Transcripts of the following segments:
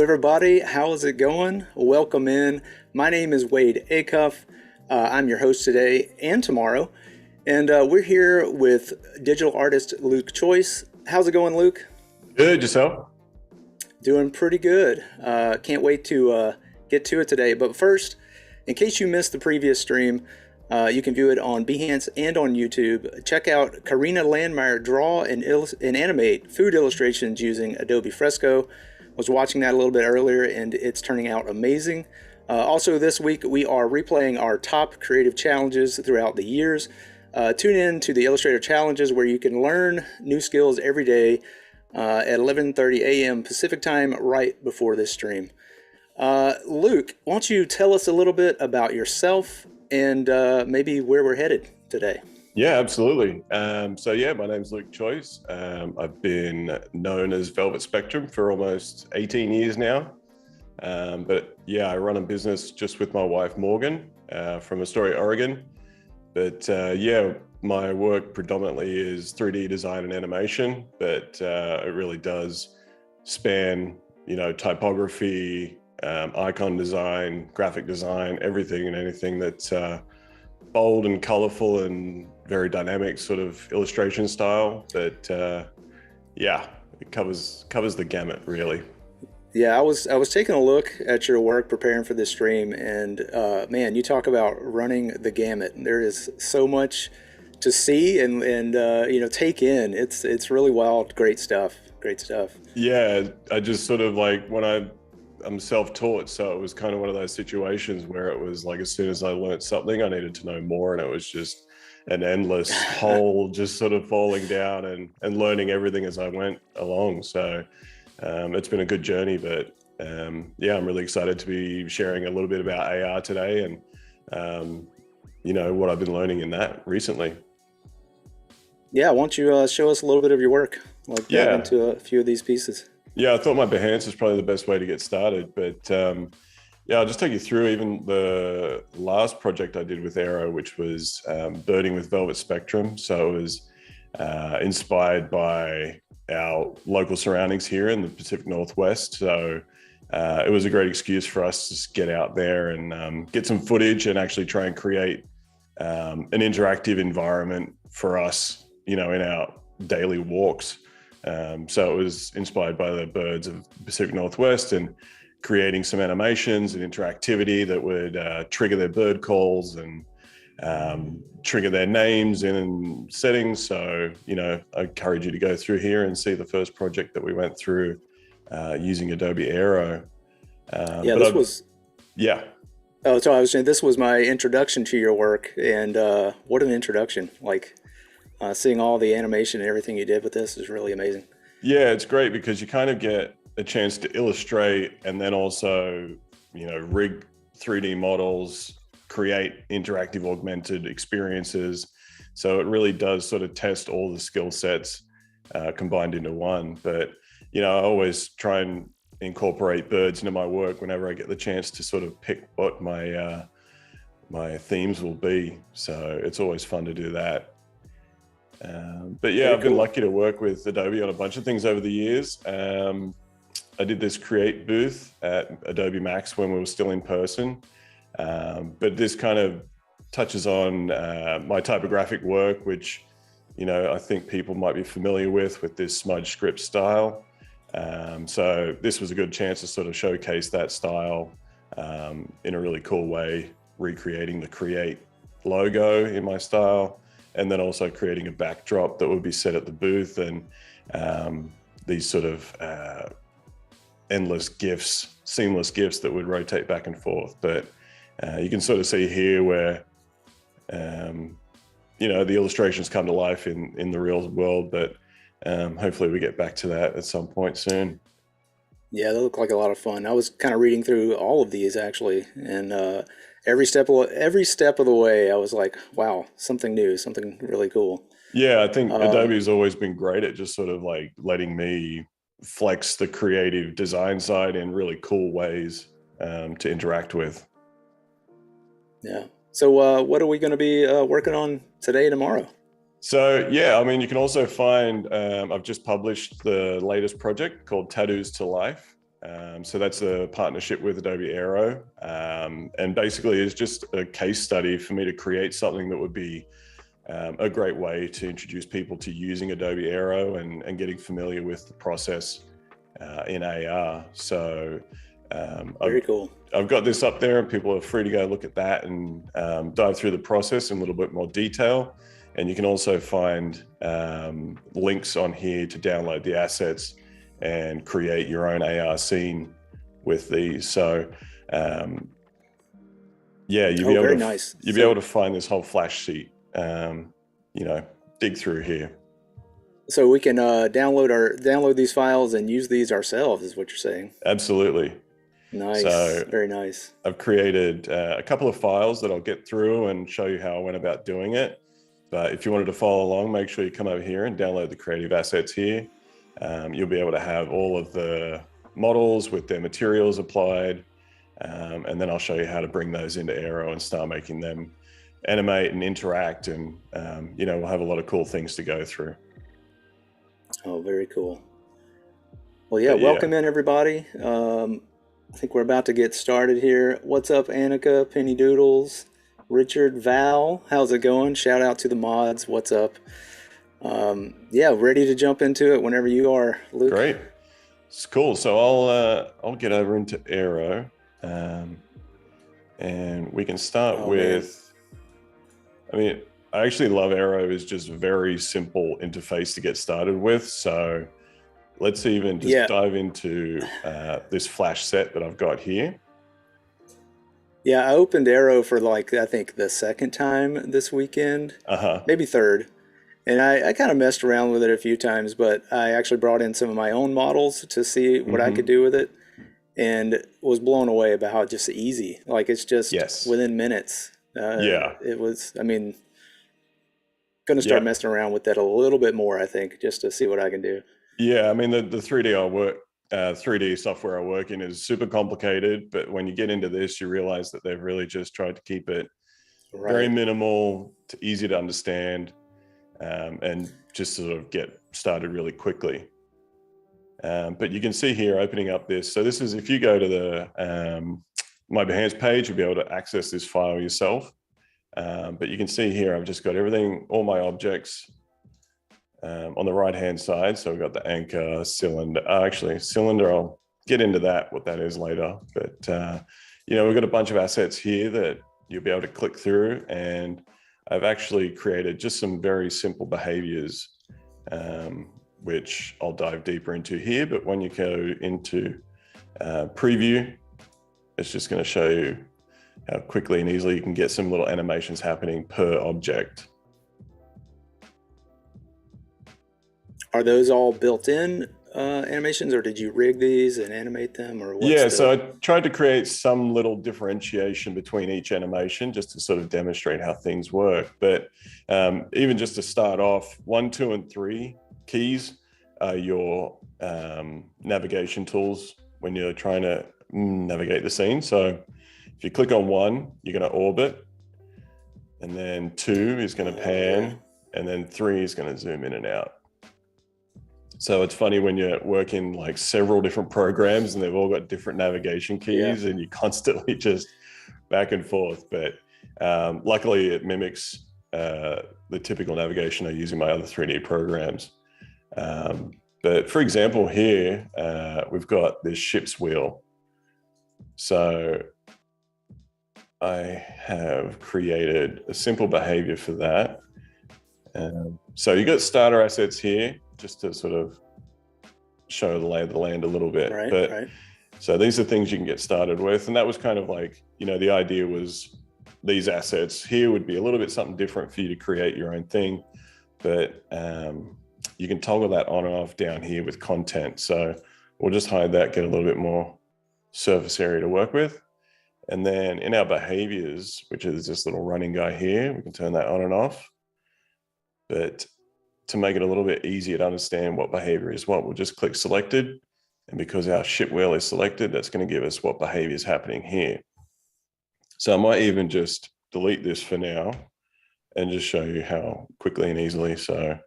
everybody. How's it going? Welcome in. My name is Wade Acuff. I'm your host today and tomorrow. And we're here with digital artist Luke Choice. How's it going, Luke? Good, yourself? Doing pretty good. Can't wait to get to it today. But first, in case you missed the previous stream, you can view it on Behance and on YouTube. Check out Karina Landmeyer draw and animate food illustrations using Adobe Fresco. Was watching that a little bit earlier and it's turning out amazing. Also this week we are replaying our top creative challenges throughout the years. Tune in to the Illustrator Challenges where you can learn new skills every day at 11:30 a.m. Pacific time right before this stream. Luke, why don't you tell us a little bit about yourself and maybe where we're headed today? Yeah, absolutely. My name's Luke Choice. I've been known as Velvet Spectrum for almost 18 years now. I run a business just with my wife, Morgan, from Astoria, Oregon. My work predominantly is 3D design and animation, but it really does span, typography, icon design, graphic design, everything and anything that's bold and colorful and very dynamic sort of illustration style. But it covers the gamut, really. Yeah, I was taking a look at your work preparing for this stream, and man, you talk about running the gamut. There is so much to see and take in. It's really wild. Great stuff. Yeah, I just sort of I'm self-taught, so it was kind of one of those situations where it was like as soon as I learned something, I needed to know more, and it was just an endless hole, just sort of falling down and learning everything as I went along. So it's been a good journey, but I'm really excited to be sharing a little bit about AR today and what I've been learning in that recently. Yeah, why don't you show us a little bit of your work, dive into a few of these pieces. Yeah, I thought my Behance is probably the best way to get started, but I'll just take you through even the last project I did with Aero, which was birding with Velvet Spectrum. So it was inspired by our local surroundings here in the Pacific Northwest. So it was a great excuse for us to just get out there and get some footage and actually try and create an interactive environment for us, in our daily walks. So it was inspired by the birds of the Pacific Northwest and creating some animations and interactivity that would trigger their bird calls and trigger their names in settings. So, I encourage you to go through here and see the first project that we went through using Adobe Aero. Oh, so I was saying this was my introduction to your work, and what an introduction. Seeing all the animation and everything you did with this is really amazing. Yeah, it's great because you kind of get a chance to illustrate and then also, rig 3D models, create interactive augmented experiences. So it really does sort of test all the skill sets combined into one. But, I always try and incorporate birds into my work whenever I get the chance to sort of pick what my themes will be. So it's always fun to do that. I've been lucky to work with Adobe on a bunch of things over the years. I did this create booth at Adobe Max when we were still in person. But this kind of touches on my typographic work, which, I think people might be familiar with this smudge script style. So this was a good chance to sort of showcase that style in a really cool way, recreating the create logo in my style, and then also creating a backdrop that would be set at the booth and these sort of endless GIFs, seamless GIFs that would rotate back and forth. But you can sort of see here where, the illustrations come to life in the real world, but hopefully we get back to that at some point soon. Yeah, they look like a lot of fun. I was kind of reading through all of these actually, and every step of the way, I was like, wow, something new, something really cool. Yeah, I think Adobe's always been great at just sort of letting me flex the creative design side in really cool ways to interact with. Yeah. So what are we going to be working on today and tomorrow? So, you can also find, I've just published the latest project called Tattoos to Life. So that's a partnership with Adobe Aero. And basically it's just a case study for me to create something that would be a great way to introduce people to using Adobe Aero and getting familiar with the process in AR. So Very cool. I've got this up there and people are free to go look at that and dive through the process in a little bit more detail. And you can also find links on here to download the assets and create your own AR scene with these. So yeah, you'll be able to nice. be able to find this whole flash sheet, dig through here. So we can download these files and use these ourselves, is what you're saying? Absolutely. Nice. So very nice. I've created a couple of files that I'll get through and show you how I went about doing it. But if you wanted to follow along, make sure you come over here and download the creative assets here. You'll be able to have all of the models with their materials applied. And then I'll show you how to bring those into Aero and start making them animate and interact. And, we'll have a lot of cool things to go through. Oh, very cool. Well, yeah, welcome in everybody. I think we're about to get started here. What's up, Annika, Penny Doodles, Richard, Val? How's it going? Shout out to the mods. What's up? Ready to jump into it whenever you are, Luke. Great. It's cool. So I'll get over into Aero, and we can start with. Man. I actually love Aero. Is just a very simple interface to get started with. So let's even just dive into this flash set that I've got here. Yeah, I opened Aero for I think the second time this weekend, maybe third. And I kind of messed around with it a few times, but I actually brought in some of my own models to see what I could do with it, and was blown away about how just easy. It's just within minutes. It was, going to start messing around with that a little bit more, I think, just to see what I can do. Yeah, the 3D software I work in is super complicated, but when you get into this, you realize that they've really just tried to keep it very minimal, easy to understand, and just sort of get started really quickly. But you can see here, opening up this. So this is, if you go to the My Behance page, you'll be able to access this file yourself. But you can see here, I've just got everything, all my objects on the right-hand side. So we've got the anchor, cylinder, cylinder, I'll get into that, what that is later. But, we've got a bunch of assets here that you'll be able to click through, and I've actually created just some very simple behaviors, which I'll dive deeper into here. But when you go into preview, it's just going to show you how quickly and easily you can get some little animations happening per object. Are those all built-in animations, or did you rig these and animate them, or so I tried to create some little differentiation between each animation just to sort of demonstrate how things work. But even just to start off, 1, 2, and 3 keys are your navigation tools when you're trying to navigate the scene. So if you click on 1, you're going to orbit, and then 2 is going to pan, and then 3 is going to zoom in and out. So it's funny when you're working several different programs and they've all got different navigation keys, and you constantly just back and forth. But luckily it mimics the typical navigation I use in my other 3D programs. But for example, here we've got this ship's wheel. So I have created a simple behavior for that. So you got starter assets here, just to sort of show the lay of the land a little bit. So these are things you can get started with. And that was kind of the idea was these assets here would be a little bit something different for you to create your own thing. But you can toggle that on and off down here with content. So we'll just hide that, get a little bit more surface area to work with. And then in our behaviors, which is this little running guy here, we can turn that on and off. But to make it a little bit easier to understand what behavior is what, we'll just click selected. And because our ship wheel is selected, that's going to give us what behavior is happening here. So I might even just delete this for now and just show you how quickly and easily. So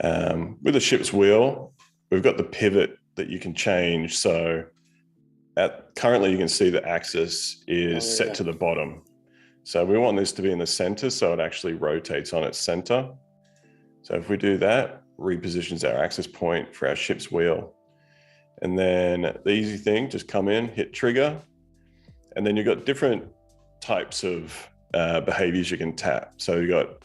with the ship's wheel, we've got the pivot that you can change. So currently you can see the axis is set to the bottom. So we want this to be in the center so it actually rotates on its center. So if we do that, repositions our axis point for our ship's wheel. And then the easy thing, just come in, hit trigger, and then you've got different types of behaviors you can tap. So you've got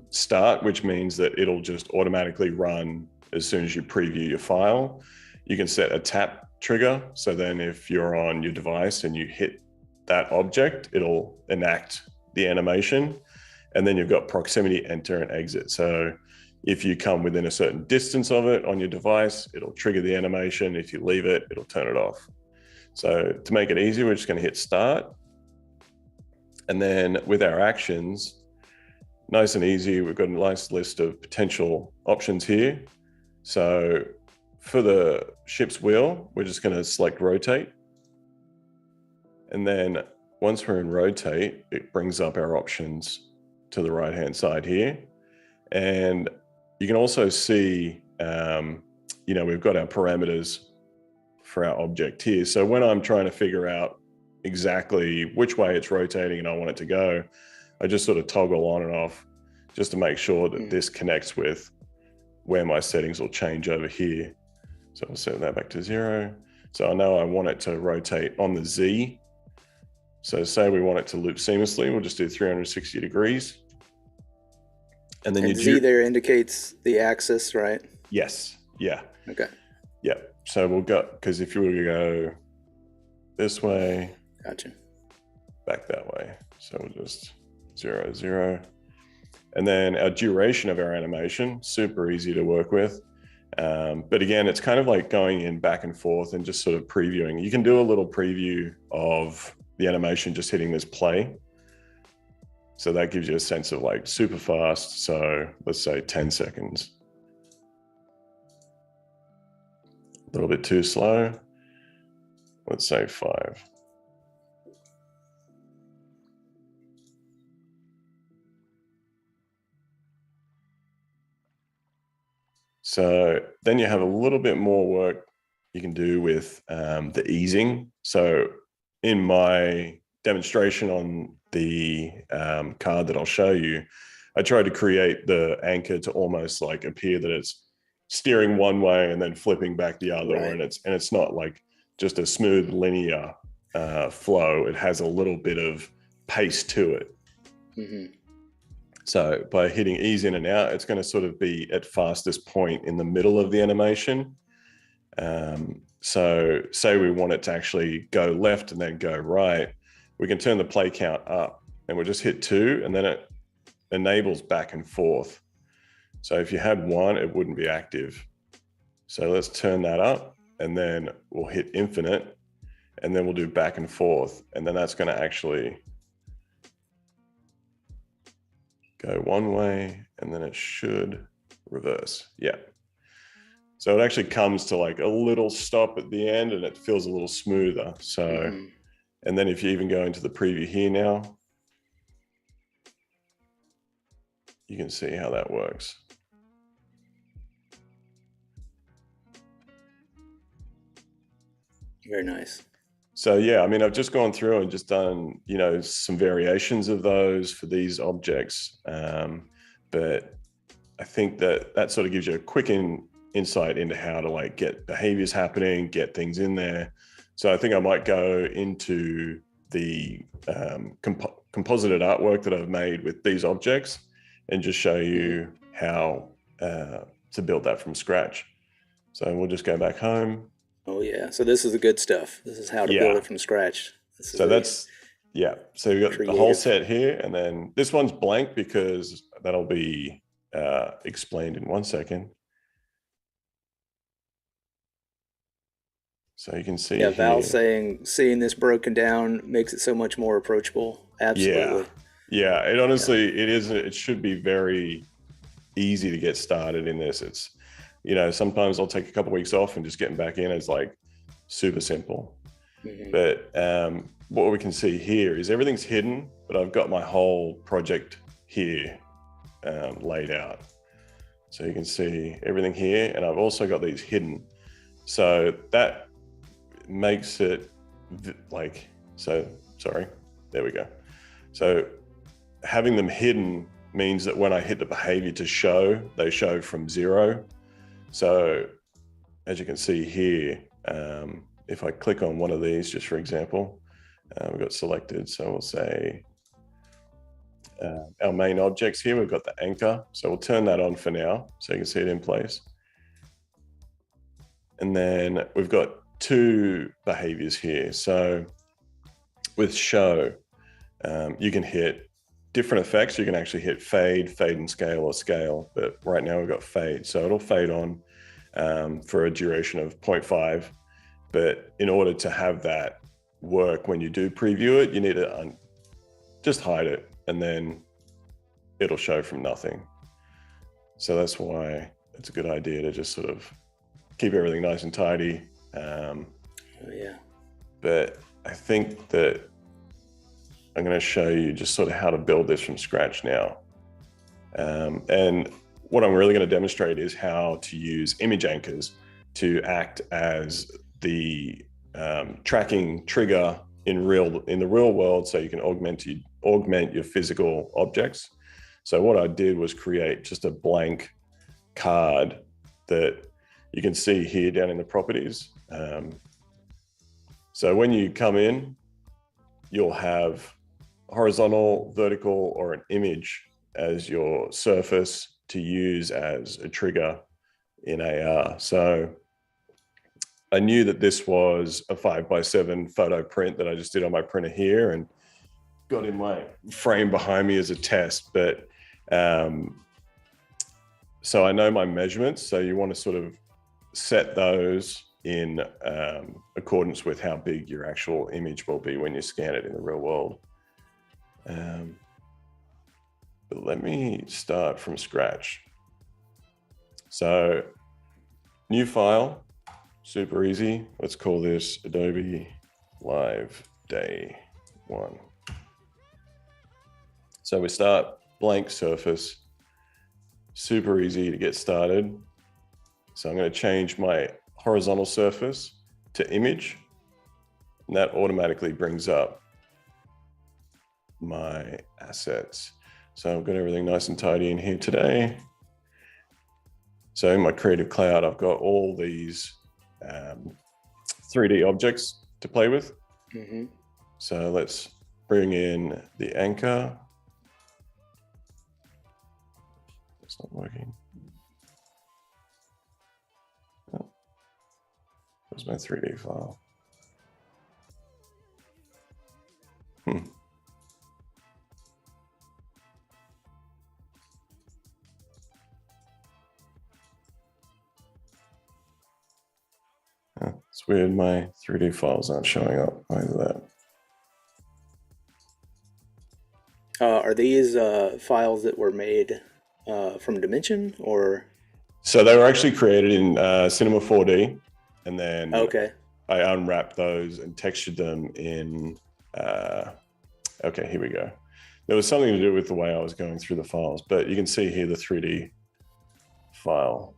start, which means that it'll just automatically run as soon as you preview your file. You can set a tap trigger. So then if you're on your device and you hit that object, it'll enact the animation. And then you've got proximity, enter, and exit. So if you come within a certain distance of it on your device, it'll trigger the animation. If you leave it, it'll turn it off. So to make it easy, we're just going to hit start. And then with our actions, nice and easy, we've got a nice list of potential options here. So for the ship's wheel, we're just going to select rotate. And then once we're in rotate, it brings up our options to the right-hand side here. And you can also see, we've got our parameters for our object here. So when I'm trying to figure out exactly which way it's rotating and I want it to go, I just sort of toggle on and off just to make sure that this connects with where my settings will change over here. So I'll set that back to 0. So I know I want it to rotate on the Z. So say we want it to loop seamlessly, we'll just do 360 degrees. And then your Z there indicates the axis, right? Yes. Yeah. Okay. Yeah. So we'll go, because if you were to go this way, gotcha, back that way. So we'll just 0, 0. And then our duration of our animation, super easy to work with. But again, it's kind of like going in back and forth and just sort of previewing. You can do a little preview of the animation just hitting this play. So that gives you a sense of like super fast. So let's say 10 seconds. A little bit too slow. Let's say 5. So then you have a little bit more work you can do with the easing. So in my demonstration on the card that I'll show you, I tried to create the anchor to almost like appear that it's steering one way and then flipping back the other, right. and it's not like just a smooth linear flow. It has a little bit of pace to it. Mm-hmm. So by hitting ease in and out, it's going to sort of be at fastest point in the middle of the animation. So say we want it to actually go left and then go right, we can turn the play count up and we'll just hit 2 and then it enables back and forth. So if you had 1, it wouldn't be active. So let's turn that up and then we'll hit infinite and then we'll do back and forth. And then that's going to actually go one way and then it should reverse. Yeah. So it actually comes to like a little stop at the end and it feels a little smoother. So, and then if you even go into the preview here now, you can see how that works. Very nice. So yeah, I mean, I've just gone through and just done, some variations of those for these objects. But I think that sort of gives you a quick insight into how to like get behaviors happening, get things in there. So I think I might go into the composited artwork that I've made with these objects and just show you how to build that from scratch. So we'll just go back home. Oh yeah, so this is the good stuff. This is how to build it from scratch. So that's, so you got the whole set here, and then this one's blank because that'll be explained in 1 second. So you can see here. Val saying seeing this broken down makes it so much more approachable. Absolutely. Yeah, it honestly, it should be very easy to get started in this. It's, sometimes I'll take a couple of weeks off and just getting back in is like super simple. Mm-hmm. But what we can see here is everything's hidden, but I've got my whole project here laid out. So you can see everything here, and I've also got these hidden. So that makes it like, so sorry, there we go. So having them hidden means that when I hit the behavior to show, they show from 0. So as you can see here, if I click on one of these, just for example, we've got selected. So we'll say our main objects here, we've got the anchor. So we'll turn that on for now so you can see it in place. And then we've got 2 behaviors here. So with show, you can hit different effects. You can actually hit fade and scale, or scale. But right now we've got fade. So it'll fade on for a duration of 0.5. But in order to have that work when you do preview it, you need to just hide it, and then it'll show from nothing. So that's why it's a good idea to just sort of keep everything nice and tidy. Yeah. But I think that I'm going to show you just sort of how to build this from scratch now. And what I'm really going to demonstrate is how to use image anchors to act as the tracking trigger in the real world, so you can augment your physical objects. So what I did was create just a blank card that you can see here down in the properties. So when you come in, you'll have horizontal, vertical, or an image as your surface to use as a trigger in AR. So I knew that this was a 5x7 photo print that I just did on my printer here and got in my frame behind me as a test. But so I know my measurements. So you want to sort of set those in accordance with how big your actual image will be when you scan it in the real world. But let me start from scratch. So new file, super easy. Let's call this Adobe Live Day 1. So we start blank surface, super easy to get started. So I'm going to change my horizontal surface to image, and that automatically brings up my assets. So I've got everything nice and tidy in here today. So in my Creative Cloud, I've got all these 3D objects to play with. Mm-hmm. So let's bring in the anchor. It's not working. Oh. Where's my 3D file? It's weird, my 3D files aren't showing up. Why is that? Are these files that were made from Dimension, or? So they were actually created in Cinema 4D, and then Okay. I unwrapped those and textured them in, okay, here we go. There was something to do with the way I was going through the files, but you can see here the 3D file.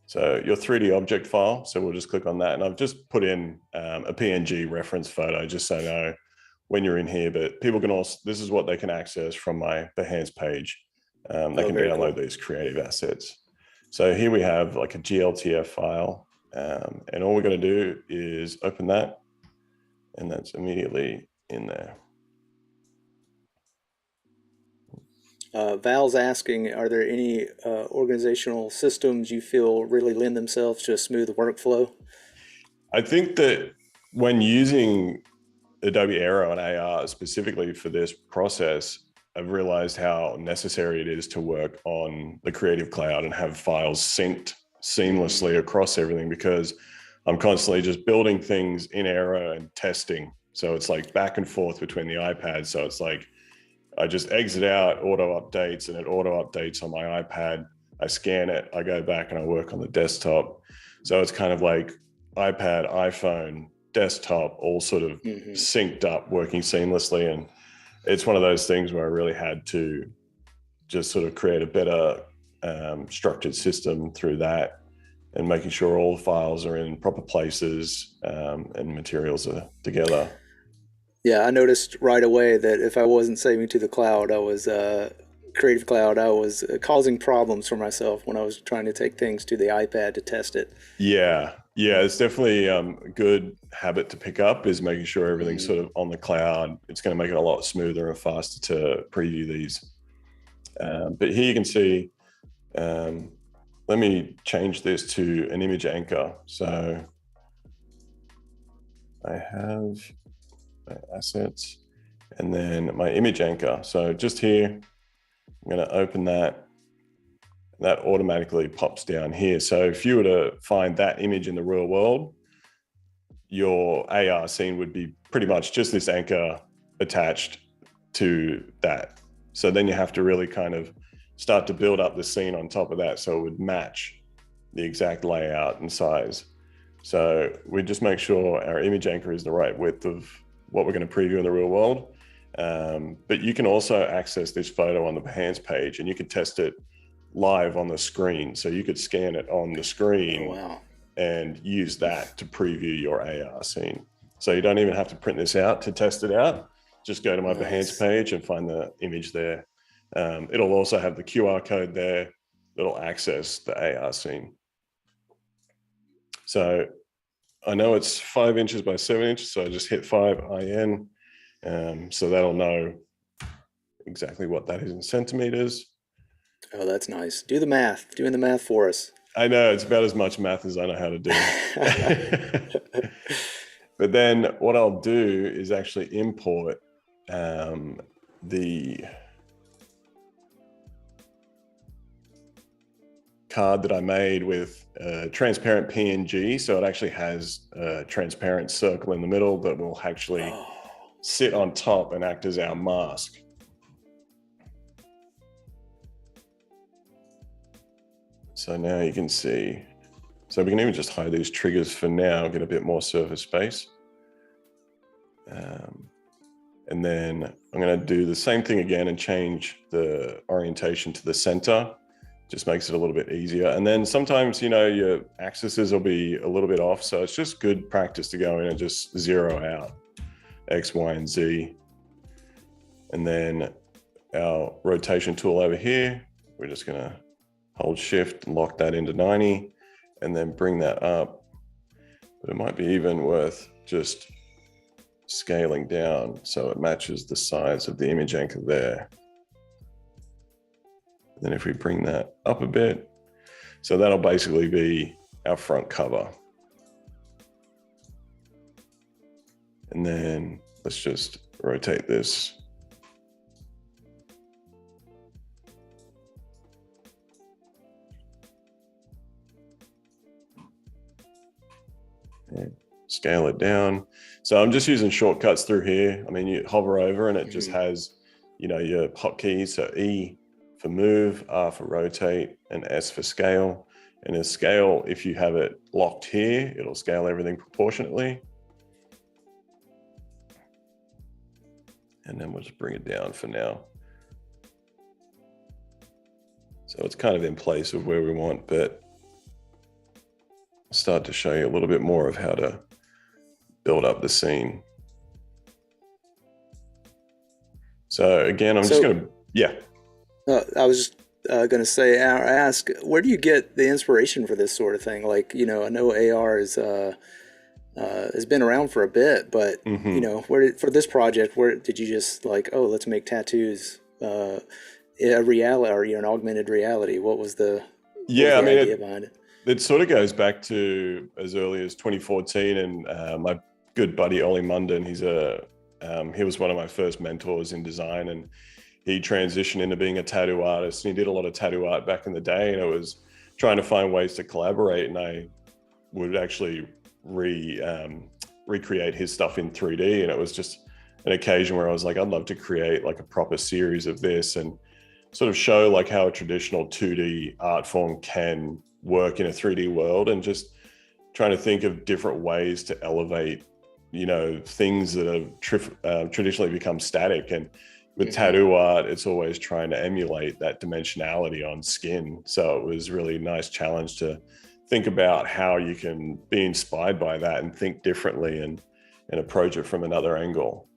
So your 3D object file, so we'll just click on that. And I've just put in a PNG reference photo, just so I know when you're in here, but people can also, this is what they can access from my Behance page. They can download these creative assets. So here we have like a GLTF file, and all we're going to do is open that, and that's immediately in there. Val's asking, are there any organizational systems you feel really lend themselves to a smooth workflow? I think that when using Adobe Aero and AR specifically for this process, I've realized how necessary it is to work on the Creative Cloud and have files synced seamlessly across everything, because I'm constantly just building things in Aero and testing. So it's like back and forth between the iPads. So it's like, I just exit out, auto updates, and it auto updates on my iPad. I scan it, I go back and I work on the desktop. So it's kind of like iPad, iPhone, desktop, all sort of synced up, working seamlessly. And it's one of those things where I really had to just sort of create a better structured system through that. and making sure all the files are in proper places, and materials are together. Yeah, I noticed right away that if I wasn't saving to the cloud, I was Creative Cloud, I was causing problems for myself when I was trying to take things to the iPad to test it. Yeah, it's definitely a good habit to pick up, is making sure everything's Hmm. sort of on the cloud. It's going to make it a lot smoother and faster to preview these. But here you can see, um, let me change this to an image anchor. So I have my assets and then my image anchor. So just here, I'm going to open that. That automatically pops down here. So if you were to find that image in the real world, your AR scene would be pretty much just this anchor attached to that. So then you have to really kind of start to build up the scene on top of that so it would match the exact layout and size. So we just make sure our image anchor is the right width of what we're going to preview in the real world. But you can also access this photo on the Behance page, and you can test it live on the screen. So you could scan it on the screen. Oh, wow. And use that to preview your AR scene. So you don't even have to print this out to test it out. Just go to my Behance Nice. page and find the image there. It'll also have the QR code there that'll access the AR scene. So I know it's 5 inches by 7 inches, so I just hit 5 IN. So that'll know exactly what that is in centimeters. Oh, that's nice. Do the math. Doing the math for us. I know it's about as much math as I know how to do. But then what I'll do is actually import the card that I made with a transparent PNG. So it actually has a transparent circle in the middle that will actually sit on top and act as our mask. So now you can see, so we can even just hide these triggers for now, get a bit more surface space. And then I'm going to do the same thing again and change the orientation to the center. Just makes it a little bit easier. And then sometimes, your axes will be a little bit off. So it's just good practice to go in and just zero out X, Y, and Z. And then our rotation tool over here, we're just going to hold shift and lock that into 90 and then bring that up. But it might be even worth just scaling down so it matches the size of the image anchor there. And then if we bring that up a bit, so that'll basically be our front cover. And then let's just rotate this. And scale it down. So I'm just using shortcuts through here. I mean, you hover over and it just has, your hotkeys. So E for move, R for rotate, and S for scale. And in scale, if you have it locked here, it'll scale everything proportionately. And then we'll just bring it down for now. So it's kind of in place of where we want, but I'll start to show you a little bit more of how to build up the scene. So again, I'm just going to, I was just going to say, ask, where do you get the inspiration for this sort of thing? Like, I know AR has been around for a bit, but for this project, where did you just like, oh, let's make tattoos a reality, or an augmented reality? What was the idea behind it? It sort of goes back to as early as 2014, and my good buddy Ollie Munden, he was one of my first mentors in design, and he transitioned into being a tattoo artist. And he did a lot of tattoo art back in the day, and it was trying to find ways to collaborate. And I would actually recreate his stuff in 3D, and it was just an occasion where I was like, I'd love to create like a proper series of this and sort of show like how a traditional 2D art form can work in a 3D world, and just trying to think of different ways to elevate, things that have traditionally become static. And with tattoo art, it's always trying to emulate that dimensionality on skin. So it was really a nice challenge to think about how you can be inspired by that and think differently and approach it from another angle.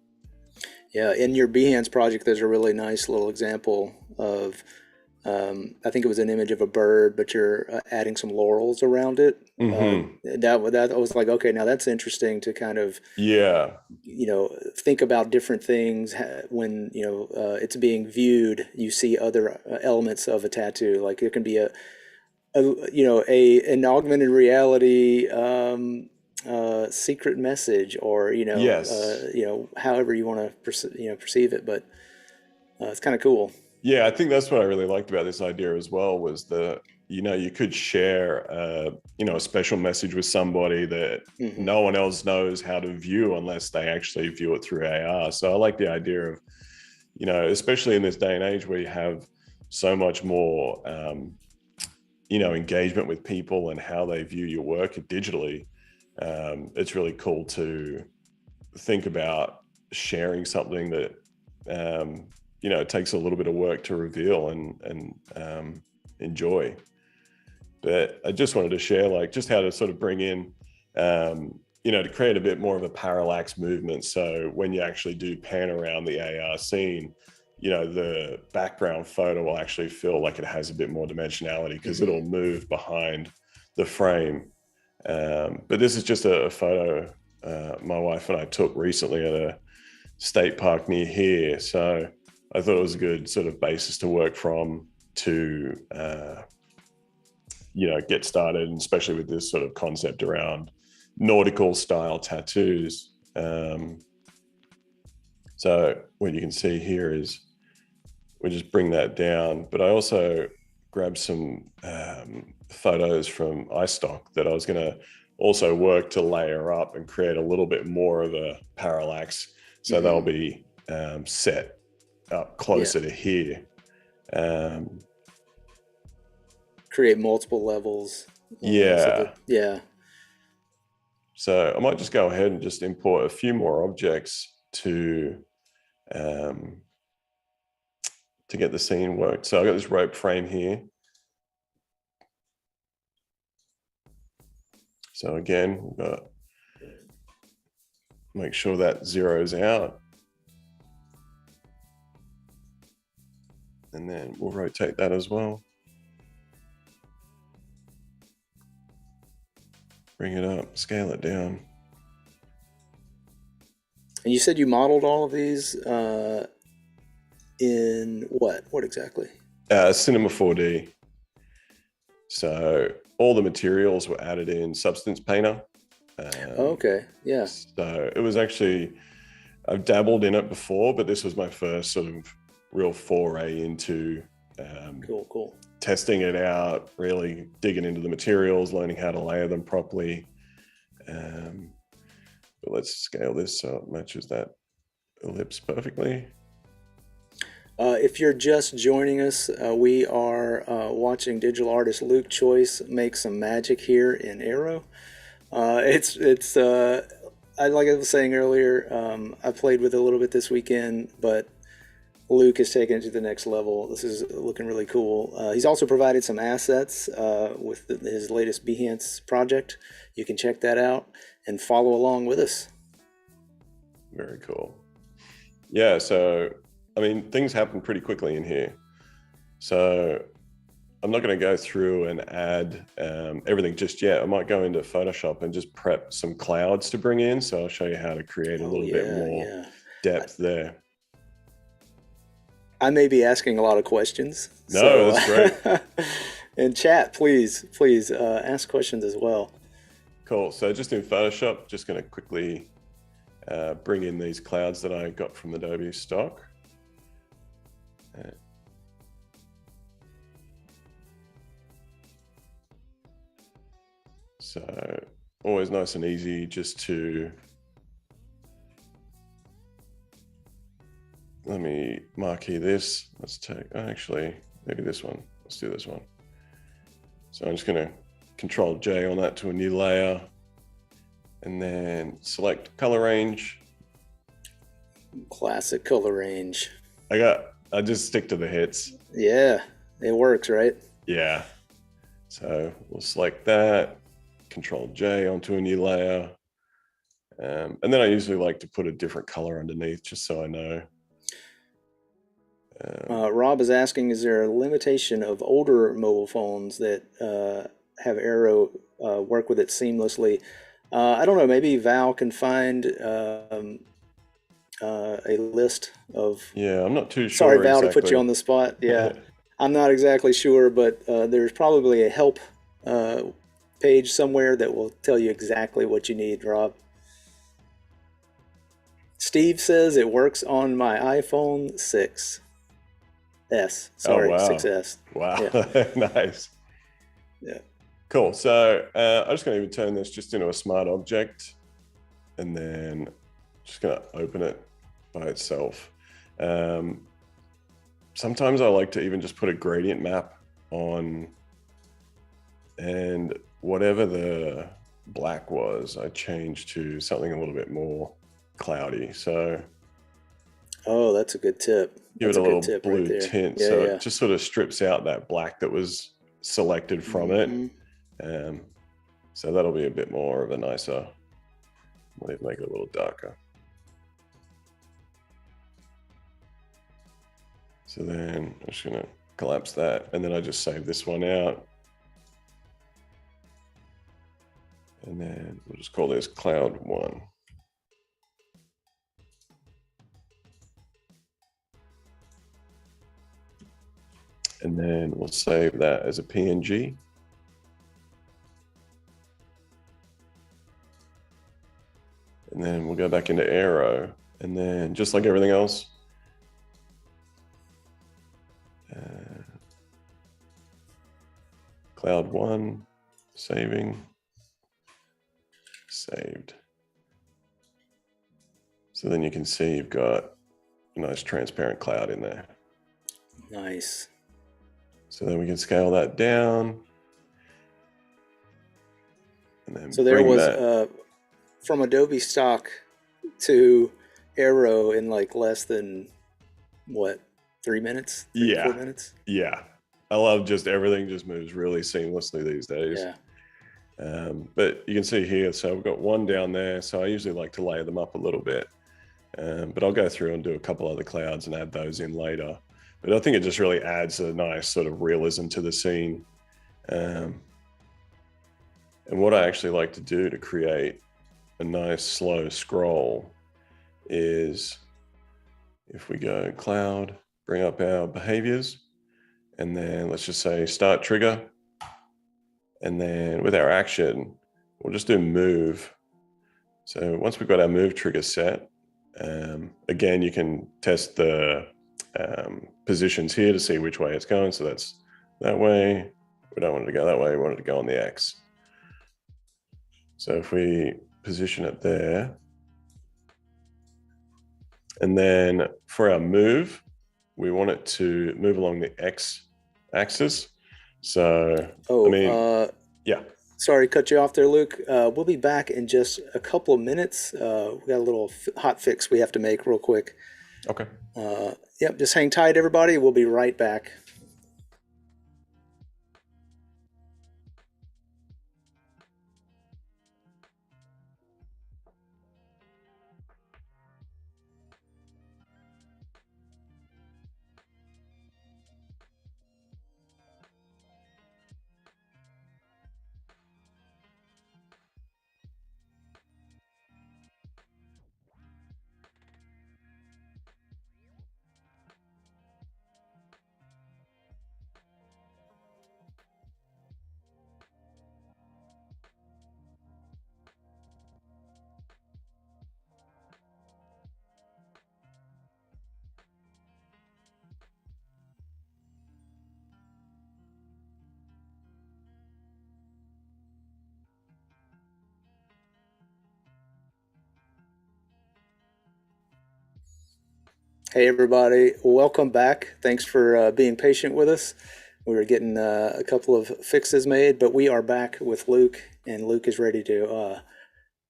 Yeah, in your Behance project, there's a really nice little example of, I think it was an image of a bird, but you're adding some laurels around it. Hmm. That I was like, okay, now that's interesting to kind of, Yeah. think about different things when, it's being viewed. You see other elements of a tattoo, like it can be an augmented reality secret message, or Yes. however you want to perceive it, but it's kind of cool. Yeah, I think that's what I really liked about this idea as well, was you could share, a special message with somebody that Hmm. no one else knows how to view unless they actually view it through AR. So I like the idea of, especially in this day and age where you have so much more, engagement with people and how they view your work digitally. It's really cool to think about sharing something that, it takes a little bit of work to reveal and enjoy. But I just wanted to share, like, just how to sort of bring in, to create a bit more of a parallax movement. So when you actually do pan around the AR scene, the background photo will actually feel like it has a bit more dimensionality because Hmm. it'll move behind the frame. But this is just a photo my wife and I took recently at a state park near here. So I thought it was a good sort of basis to work from to, get started, and especially with this sort of concept around nautical style tattoos. So what you can see here is we just bring that down, but I also grabbed some photos from iStock that I was going to also work to layer up and create a little bit more of a parallax. So they'll Hmm. be set up Yeah, closer to here. Um, create multiple levels, so that, yeah. yeah. So I might just go ahead and just import a few more objects um, to get the scene worked. So I've got this rope frame here. So again, we've got to make sure that zeroes out. And then we'll rotate that as well. Bring it up, scale it down. And you said you modeled all of these in what exactly? Cinema 4D. So all the materials were added in Substance Painter. Oh, okay, yeah. So it was actually, I've dabbled in it before, but this was my first sort of real foray into Cool. testing it out, really digging into the materials, learning how to layer them properly. But let's scale this so it matches that ellipse perfectly. If you're just joining us, we are watching digital artist Luke Choice make some magic here in Aero. It's like I was saying earlier, I played with it a little bit this weekend, but Luke has taken it to the next level. This is looking really cool. He's also provided some assets with his latest Behance project. You can check that out and follow along with us. Very cool. Yeah, so I mean, things happen pretty quickly in here. So I'm not going to go through and add everything just yet. I might go into Photoshop and just prep some clouds to bring in. So I'll show you how to create a Oh little bit yeah, more yeah. depth there. I may be asking a lot of questions, No, so that's great. in chat, please ask questions as well. Cool. So just in Photoshop, just going to quickly bring in these clouds that I got from Adobe stock. So always nice and easy just to, let me marquee this. Let's take, actually, maybe this one. Let's do this one. So I'm just going to Control J on that to a new layer and then select color range. Classic color range. I just stick to the hits. Yeah, it works, right? Yeah. So we'll select that, Control J onto a new layer. And then I usually like to put a different color underneath just so I know. Rob is asking, is there a limitation of older mobile phones that have Aero work with it seamlessly? I don't know. Maybe Val can find a list of. Yeah, I'm not too Sorry, sure Val, to put you exactly. on the spot. Yeah, I'm not exactly sure, but there's probably a help page somewhere that will tell you exactly what you need, Rob. Steve says it works on my iPhone 6S. Oh, Sorry, wow. 6S. Wow. Yeah, Nice. yeah. Cool. So I'm just going to turn this just into a smart object and then just going to open it by itself. Sometimes I like to even just put a gradient map on, and whatever the black was, I changed to something a little bit more cloudy. So Oh, that's a good tip. give it That's a a good little tip right blue there. tint. Yeah, So yeah. it just sort of strips out that black that was selected from it. Um, so that'll be a bit more of a nicer, might make it a little darker. So then I'm just gonna collapse that, and then I just save this one out. And then we'll just call this Cloud 1. And then we'll save that as a PNG. And then we'll go back into Aero. And then just like everything else, Cloud 1, saving, saved. So then you can see you've got a nice transparent cloud in there. Nice. So then we can scale that down. And then So there bring was that. from Adobe stock to Aero in like less than what, 3 minutes, 4 Yeah. minutes? Yeah. I love just everything just moves really seamlessly these days. Yeah. But you can see here, so we've got one down there. So I usually like to layer them up a little bit. But I'll go through and do a couple other clouds and add those in later. But I think it just really adds a nice sort of realism to the scene. And what I actually like to do to create a nice slow scroll is if we go cloud, bring up our behaviors, and then let's just say start trigger. And then with our action, we'll just do move. So once we've got our move trigger set, again, you can test the positions here to see which way it's going. So that's that way. We don't want it to go that way. We want it to go on the X. So if we position it there, and then for our move, we want it to move along the X axis. So, Oh, I mean, yeah. Sorry, cut you off there, Luke. We'll be back in just a couple of minutes. We got a little hot fix we have to make real quick. Okay. Yep, just hang tight, everybody. We'll be right back. Hey, everybody. Welcome back. Thanks for being patient with us. We were getting a couple of fixes made, but we are back with Luke, and Luke is ready to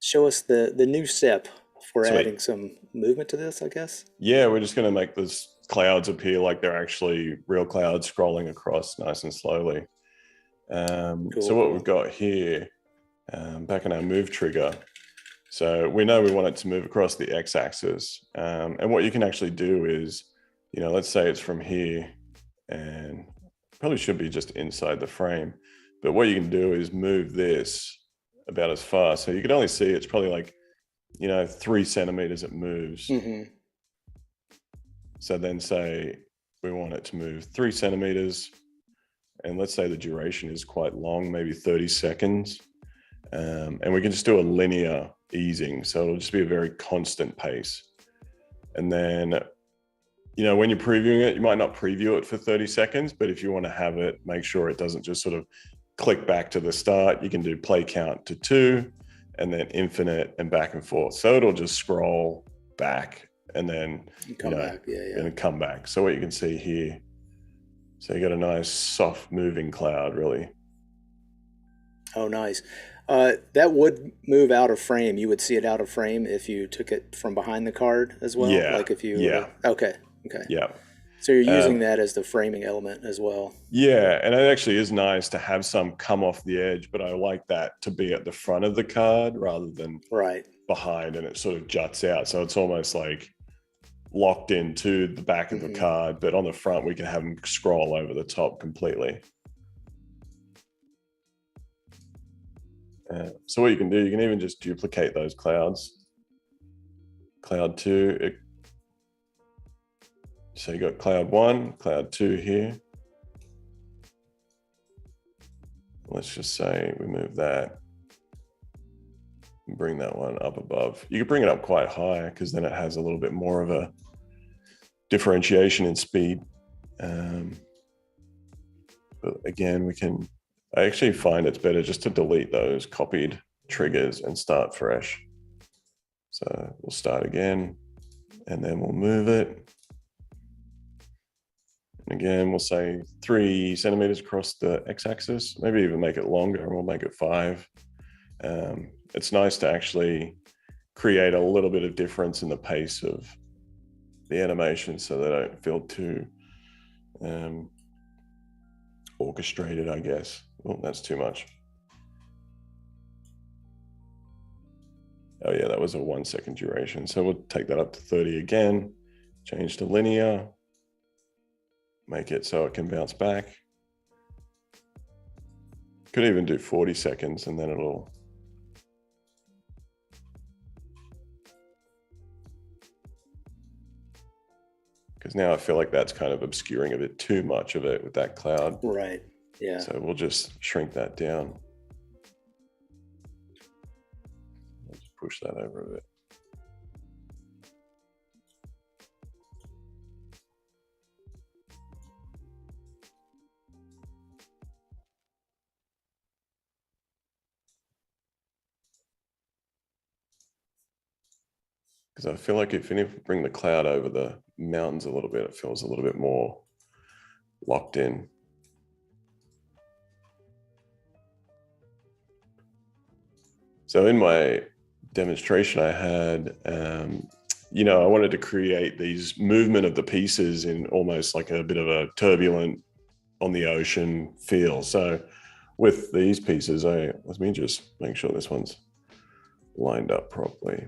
show us the new step for Sweet. adding some movement to this, I guess. Yeah, we're just going to make those clouds appear like they're actually real clouds scrolling across nice and slowly. So what we've got here, back in our move trigger, so we know we want it to move across the x-axis. And what you can actually do is, let's say it's from here, and probably should be just inside the frame. But what you can do is move this about as far. So you can only see it's probably like, 3 centimeters it moves. So then say we want it to move 3 centimeters. And let's say the duration is quite long, maybe 30 seconds. And we can just do a linear easing. So it'll just be a very constant pace. And then, when you're previewing it, you might not preview it for 30 seconds, but if you want to have it, make sure it doesn't just sort of click back to the start. You can do play count to 2 and then infinite and back and forth. So it'll just scroll back and then back. And come back. So what you can see here, so you got a nice soft moving cloud, really. Oh, nice. That would move out of frame. You would see it out of frame if you took it from behind the card as well. Yeah. Like if you. Yeah. Okay. Yeah. So you're using that as the framing element as well. Yeah, and it actually is nice to have some come off the edge, but I like that to be at the front of the card rather than behind, and it sort of juts out. So it's almost like locked into the back of the card, but on the front we can have them scroll over the top completely. So what you can do, you can even just duplicate those clouds. Cloud 2, so you got cloud 1, cloud 2 here. Let's just say we move that and bring that one up above. You could bring it up quite high because then it has a little bit more of a differentiation in speed. But again, I actually find it's better just to delete those copied triggers and start fresh. So we'll start again and then we'll move it. And again, we'll say 3 centimeters across the x-axis, maybe even make it longer, and we'll make it 5. It's nice to actually create a little bit of difference in the pace of the animation so they don't feel too orchestrated, I guess. Oh, that's too much. Oh yeah, that was a 1 second duration. So we'll take that up to 30 again, change to linear, make it so it can bounce back. Could even do 40 seconds and then it'll, because now I feel like that's kind of obscuring a bit too much of it with that cloud. Right, yeah. So we'll just shrink that down. Let's push that over a bit. Because I feel like if we bring the cloud over the mountains a little bit, it feels a little bit more locked in. So in my demonstration I had, I wanted to create these movement of the pieces in almost like a bit of a turbulent on the ocean feel. So with these pieces, let me just make sure this one's lined up properly.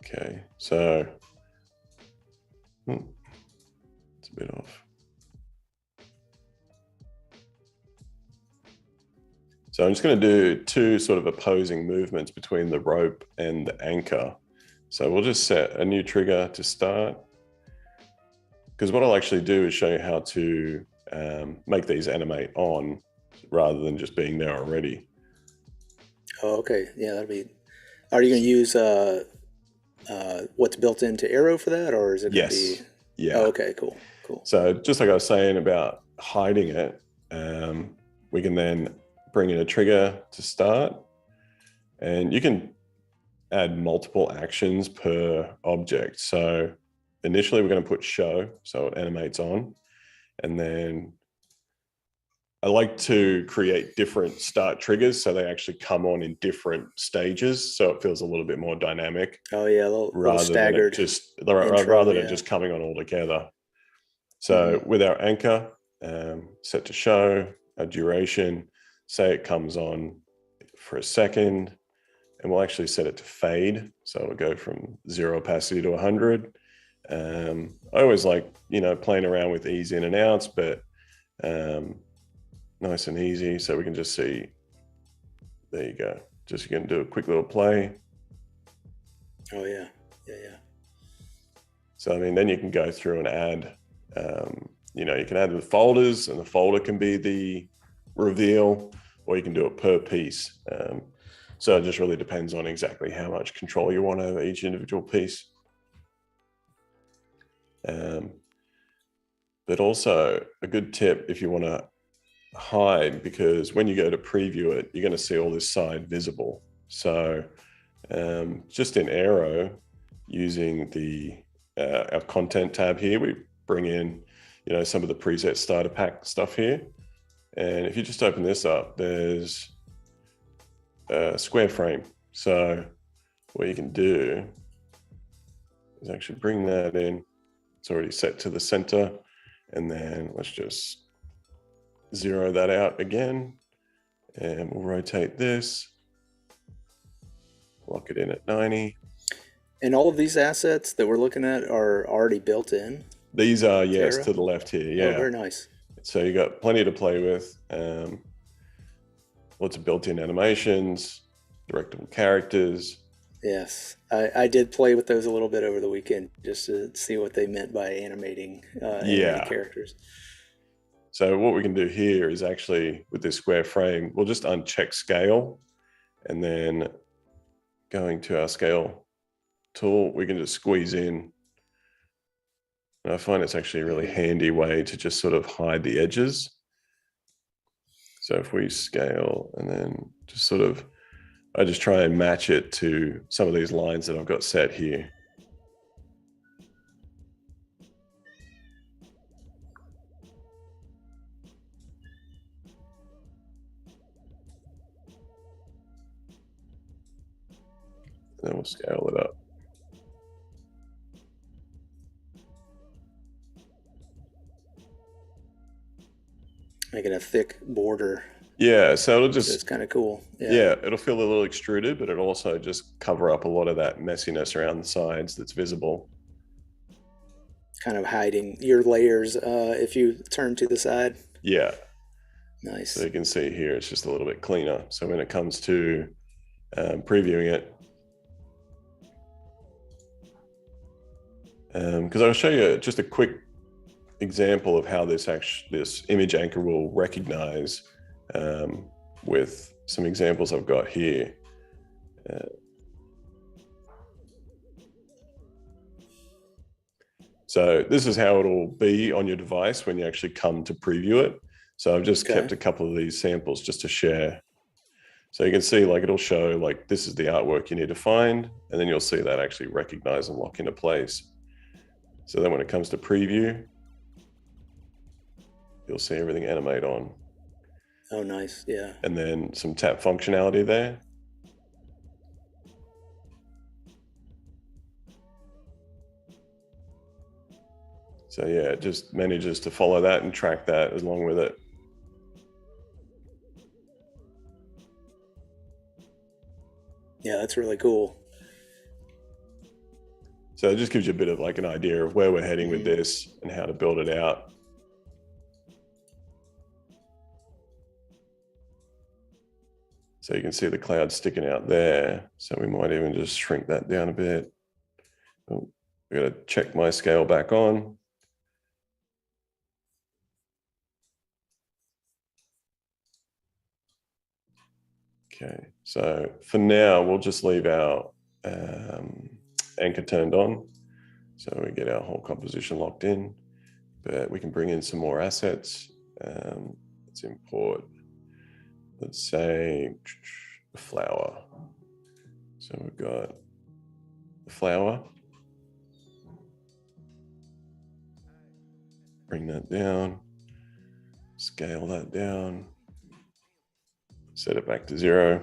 Okay, so it's a bit off. So I'm just going to do 2 sort of opposing movements between the rope and the anchor. So we'll just set a new trigger to start. Because what I'll actually do is show you how to make these animate on rather than just being there already. Oh, okay. Yeah, that'd be. Are you going to use what's built into Aero for that, or is it going to be? Yeah. Oh, okay, cool. So just like I was saying about hiding it, we can then bring in a trigger to start, and you can add multiple actions per object. So initially we're going to put show, so it animates on, and then I like to create different start triggers so they actually come on in different stages, so it feels a little bit more dynamic. Oh yeah, a little rather than it staggered just intro. rather than Yeah. just coming on all together. So with our anchor, set to show, a duration, say it comes on for a second, and we'll actually set it to fade. So it'll go from 0 opacity to 100. I always like, playing around with ease in and outs, but nice and easy. So we can just see, there you go. Just going to do a quick little play. Oh yeah, yeah. So, I mean, then you can go through and add, you can add the folders, and the folder can be the reveal, or you can do it per piece. So it just really depends on exactly how much control you want over each individual piece. But also a good tip if you want to hide, because when you go to preview it, you're going to see all this side visible. So just in Aero, using our content tab here, we bring in, some of the preset starter pack stuff here. And if you just open this up, there's a square frame. So what you can do is actually bring that in. It's already set to the center. And then let's just zero that out again. And we'll rotate this, lock it in at 90. And all of these assets that we're looking at are already built in? These are, yes, Aero? to the left here. Yeah. Oh, very nice. So you got plenty to play with. Lots of built-in animations, directable characters. Yes, I did play with those a little bit over the weekend just to see what they meant by animating animated characters. So what we can do here is actually, with this square frame, we'll just uncheck scale, and then going to our scale tool, we can just squeeze in. And I find it's actually a really handy way to just sort of hide the edges. So if we scale and then just sort of, I just try and match it to some of these lines that I've got set here. And then we'll scale it up. Making a thick border. Yeah, so it'll just, it's kind of cool. Yeah, it'll feel a little extruded, but it'll also just cover up a lot of that messiness around the sides that's visible. Kind of hiding your layers if you turn to the side. Yeah. Nice. So you can see here, it's just a little bit cleaner. So when it comes to previewing it, because I'll show you just a quick example of how this image anchor will recognize with some examples I've got here. So this is how it'll be on your device when you actually come to preview it. So I've just kept a couple of these samples just to share. So you can see, like, it'll show, like, this is the artwork you need to find, and then you'll see that actually recognize and lock into place. So then when it comes to preview, you'll see everything animate on. Oh, nice. Yeah. And then some tap functionality there. So yeah, it just manages to follow that and track that along with it. Yeah, that's really cool. So it just gives you a bit of like an idea of where we're heading with this and how to build it out. So you can see the cloud sticking out there. So we might even just shrink that down a bit. Oh, I got to check my scale back on. Okay, so for now, we'll just leave our anchor turned on. So we get our whole composition locked in, but we can bring in some more assets. Let's import, let's say, the flower. So we've got the flower. Bring that down, scale that down, set it back to 0.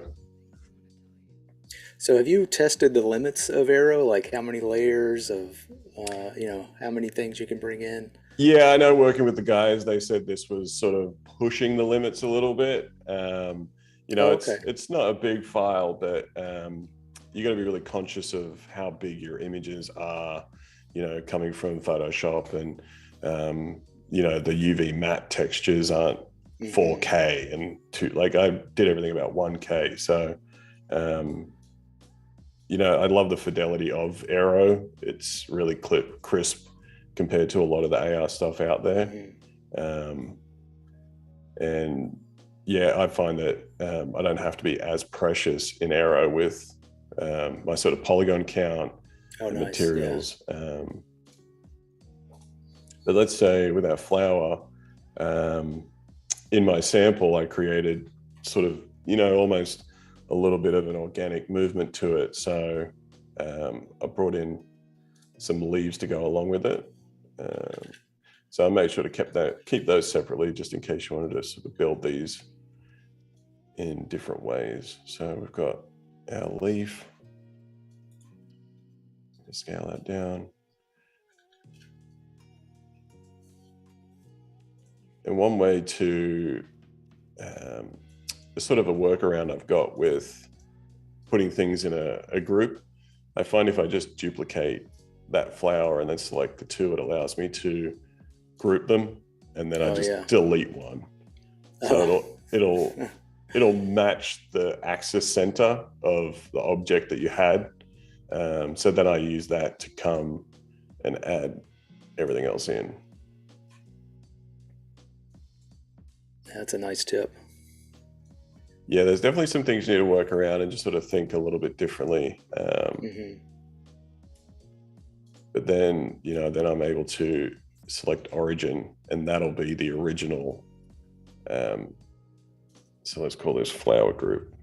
So have you tested the limits of Aero, like how many layers of, how many things you can bring in? Yeah, I know working with the guys, they said this was sort of pushing the limits a little bit. Oh, okay. It's not a big file, but you got to be really conscious of how big your images are, coming from Photoshop, and the UV matte textures aren't 4K and like I did everything about 1K. So, I love the fidelity of Aero. It's really crisp compared to a lot of the AR stuff out there. And yeah, I find that I don't have to be as precious in Aero with my sort of polygon count and Nice. materials. But let's say with our flower, in my sample, I created sort of, almost a little bit of an organic movement to it. So I brought in some leaves to go along with it. So I made sure to keep those separately, just in case you wanted to sort of build these in different ways. So we've got our leaf. Scale that down. And one way to sort of a workaround I've got with putting things in a group, I find if I just duplicate that flower and then select the two, it allows me to group them, and then I just delete one. So it'll match the axis center of the object that you had. So then I use that to come and add everything else in. That's a nice tip. Yeah, there's definitely some things you need to work around and just sort of think a little bit differently. But then, then I'm able to select origin, and that'll be the original. So let's call this flower group.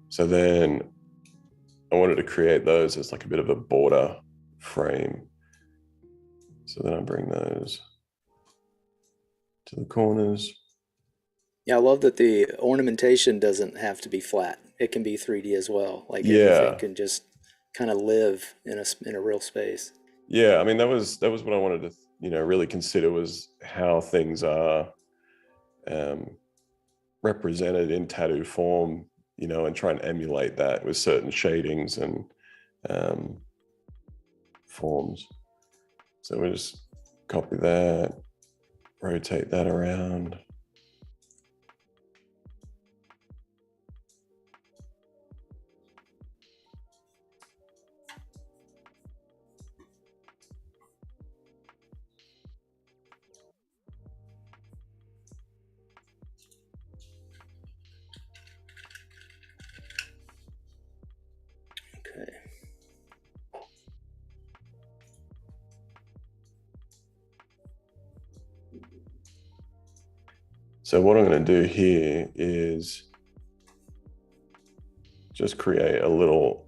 So then I wanted to create those as like a bit of a border frame. So then I bring those to the corners. Yeah, I love that the ornamentation doesn't have to be flat. It can be 3D as well. Like anything can just kind of live in a real space. Yeah, I mean that was what I wanted to really consider, was how things are represented in tattoo form, and try and emulate that with certain shadings and forms. So we just copy that, rotate that around. Okay. So what I'm going to do here is just create a little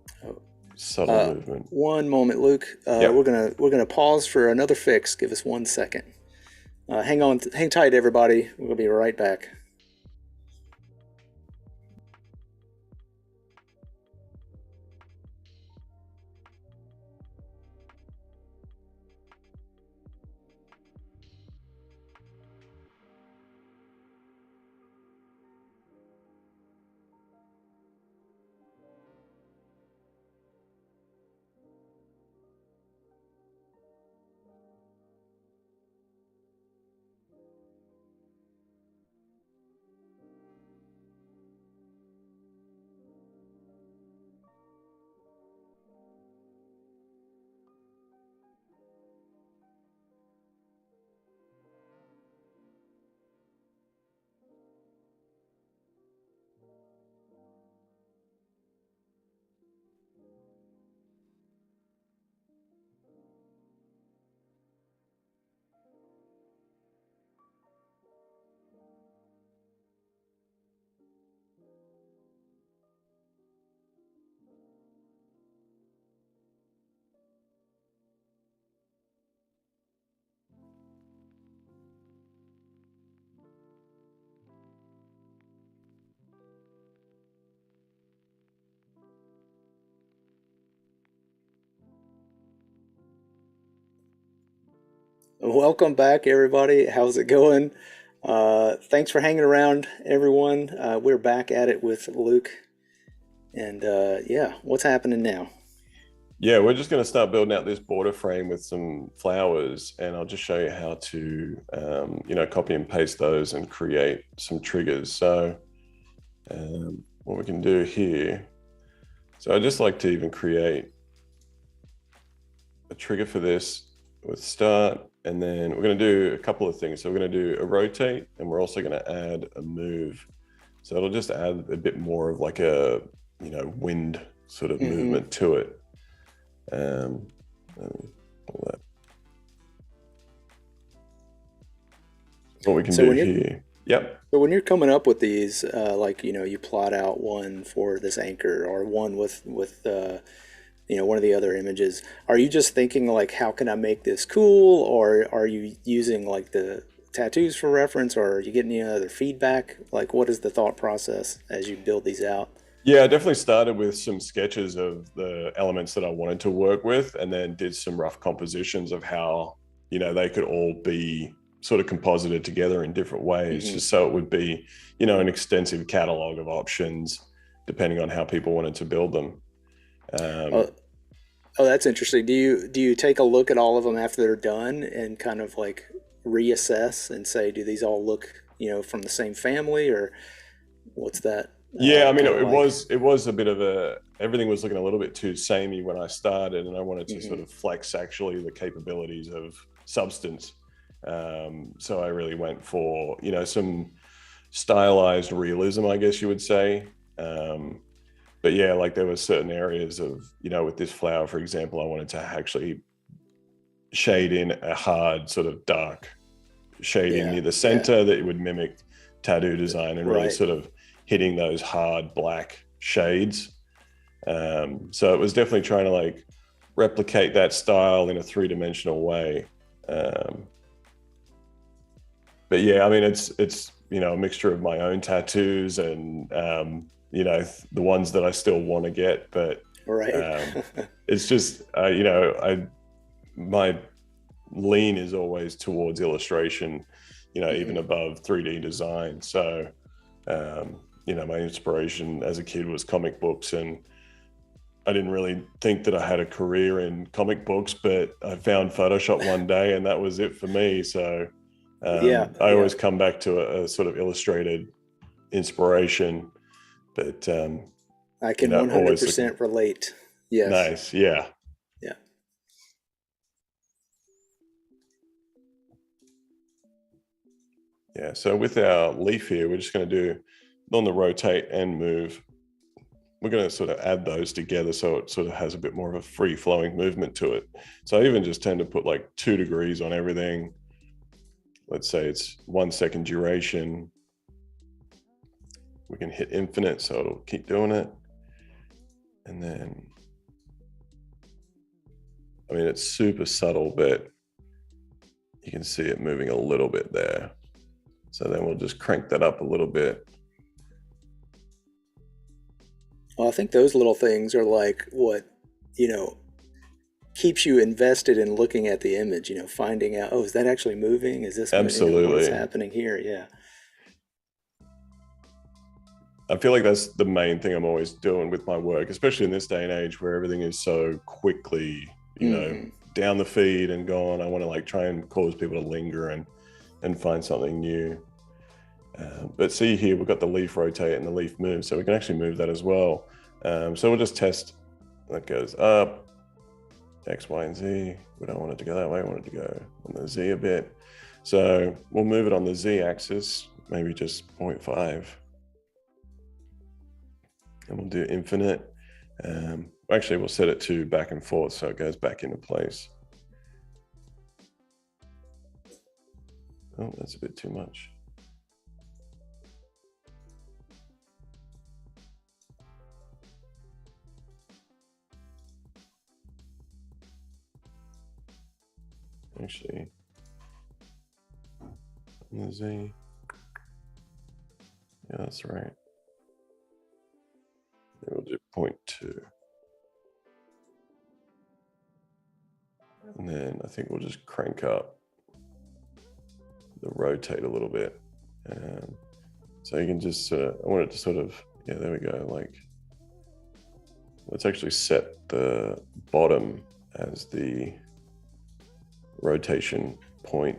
subtle movement. One moment, Luke. We're gonna pause for another fix. Give us 1 second. Hang tight, everybody. We'll be right back. Welcome back, everybody. How's it going? Thanks for hanging around, everyone. We're back at it with Luke, and yeah, what's happening now? Yeah, we're just going to start building out this border frame with some flowers, and I'll just show you how to, copy and paste those and create some triggers. So, what we can do here. So, I just like to even create a trigger for this with start, and then we're going to do a couple of things. So, we're going to do a rotate, and we're also going to add a move. So, it'll just add a bit more of like a, wind sort of movement to it. Let me pull that. What we can So do when you're here. Yep. so when you're coming up with these, like you plot out one for this anchor or one with one of the other images. Are you just thinking like, how can I make this cool, or are you using like the tattoos for reference, or are you getting any other feedback? Like, what is the thought process as you build these out? Yeah, I definitely started with some sketches of the elements that I wanted to work with, and then did some rough compositions of how, they could all be sort of composited together in different ways, Hmm. just so it would be, an extensive catalog of options depending on how people wanted to build them. Oh, Um, oh, that's interesting. Do you take a look at all of them after they're done and kind of like reassess and say, do these all look, from the same family, or what's that Yeah, I mean, kind of it like? was it was a bit of a everything was looking a little bit too samey when I started, and I wanted to sort Hmm. of flex actually the capabilities of substance. So I really went for some stylized realism, I guess you would say. Um, but yeah, like there were certain areas of with this flower, for example, I wanted to actually shade in a hard sort of dark shading Yeah, near the yeah, center that would mimic tattoo design and really right. sort of hitting those hard black shades. So it was definitely trying to like replicate that style in a three-dimensional way. Um, but yeah, I mean, it's a mixture of my own tattoos and the ones that I still want to get, but Right. um, it's just I my lean is always towards illustration, even Hmm. above 3D design. So, my inspiration as a kid was comic books, and I didn't really think that I had a career in comic books, but I found Photoshop one day, and that was it for me. So, Yeah, I yeah. always come back to a sort of illustrated inspiration, but I can always looking 100% relate. Yes. nice. Yeah. Yeah. Yeah. So with our leaf here, we're just going to do on the rotate and move. We're going to sort of add those together so it sort of has a bit more of a free flowing movement to it. So I even just tend to put like 2 degrees on everything. Let's say it's 1 second duration. We can hit infinite, so it'll keep doing it. And then, I mean, it's super subtle, but you can see it moving a little bit there. So then we'll just crank that up a little bit. Well, I think those little things are like what, you know, keeps you invested in looking at the image, finding out, oh, is that actually moving? Is this, what is Absolutely. happening here? Yeah. I feel like that's the main thing I'm always doing with my work, especially in this day and age where everything is so quickly, Hmm. down the feed and gone. I want to like try and cause people to linger and find something new. But see here, we've got the leaf rotate and the leaf move, so we can actually move that as well. So we'll just test that goes up, X, Y, and Z. We don't want it to go that way. I want it to go on the Z a bit. So we'll move it on the Z axis, maybe just 0.5. And we'll do infinite. Actually, we'll set it to back and forth so it goes back into place. Oh, that's a bit too much. Actually, on the Z. Yeah, that's right. We'll do 0.2. And then I think we'll just crank up the rotate a little bit. So you can just, I want it to sort of, yeah, there we go. Like, let's actually set the bottom as the rotation point.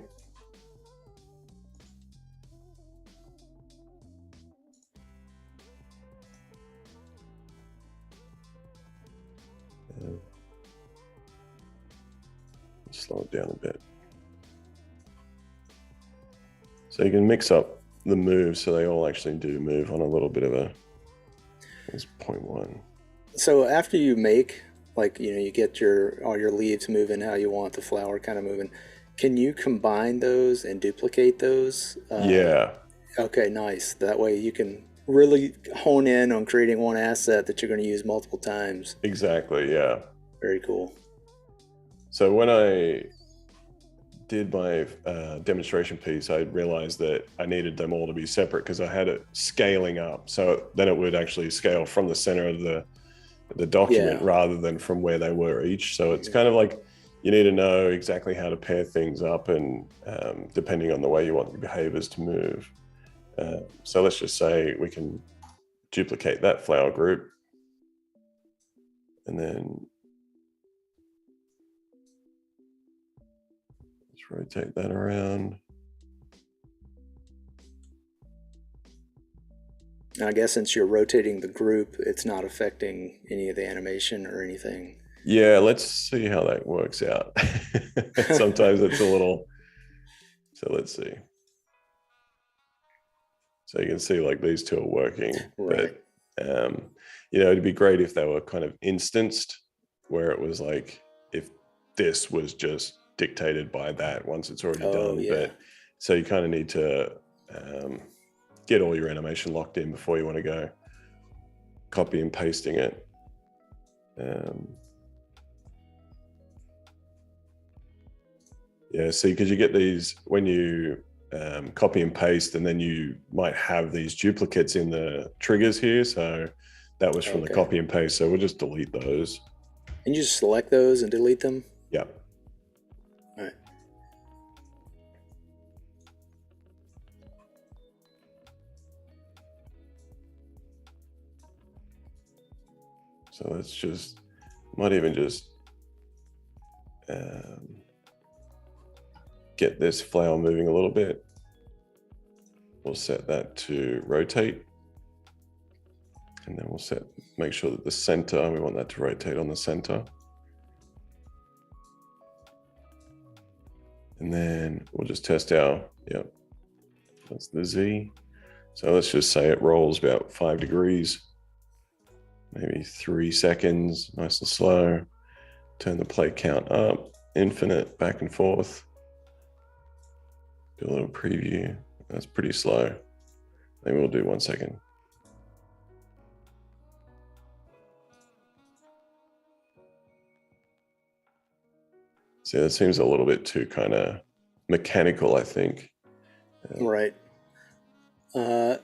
Slow it down a bit. So you can mix up the moves so they all actually do move on a little bit of a, it's 0.1. So after you make, like, you get all your leaves moving how you want, the flower kind of moving, can you combine those and duplicate those? Yeah. Okay, nice. That way you can really hone in on creating one asset that you're going to use multiple times. Exactly, yeah. Very cool. So when I did my demonstration piece, I realized that I needed them all to be separate because I had it scaling up. So then it would actually scale from the center of the document rather than from where they were each. So it's kind of like you need to know exactly how to pair things up, and depending on the way you want the behaviors to move. So let's just say we can duplicate that flower group, and then let's rotate that around. And I guess since you're rotating the group, it's not affecting any of the animation or anything. Yeah, let's see how that works out. Sometimes it's a little, so let's see. So you can see like these two are working, right. But it'd be great if they were kind of instanced, where it was like, if this was just dictated by that once it's already done. Yeah. But so you kind of need to get all your animation locked in before you want to go copy and pasting it. Yeah, see, because you get these when you copy and paste, and then you might have these duplicates in the triggers here. So that was from the copy and paste. So we'll just delete those. And you just select those and delete them? Yeah. All right. So let's just, might even just get this flower moving a little bit. We'll set that to rotate. And then we'll make sure that the center, we want that to rotate on the center. And then we'll just test that's the Z. So let's just say it rolls about 5 degrees, maybe 3 seconds, nice and slow. Turn the plate count up, infinite, back and forth. Do a little preview. That's pretty slow. Maybe we'll do 1 second. See, that seems a little bit too kind of mechanical, I think. Right. I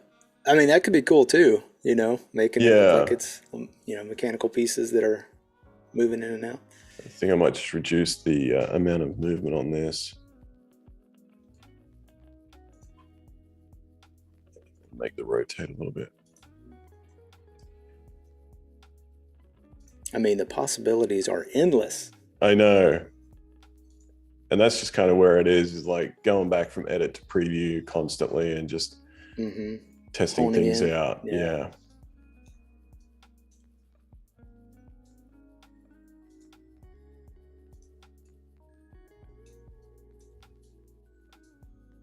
mean, that could be cool too, making it look like it's, mechanical pieces that are moving in and out. I think I might just reduce the amount of movement on this. Make the rotate a little bit. I mean, the possibilities are endless. I know. And that's just kind of where it is like going back from edit to preview constantly and just testing Honing things in. out. Yeah.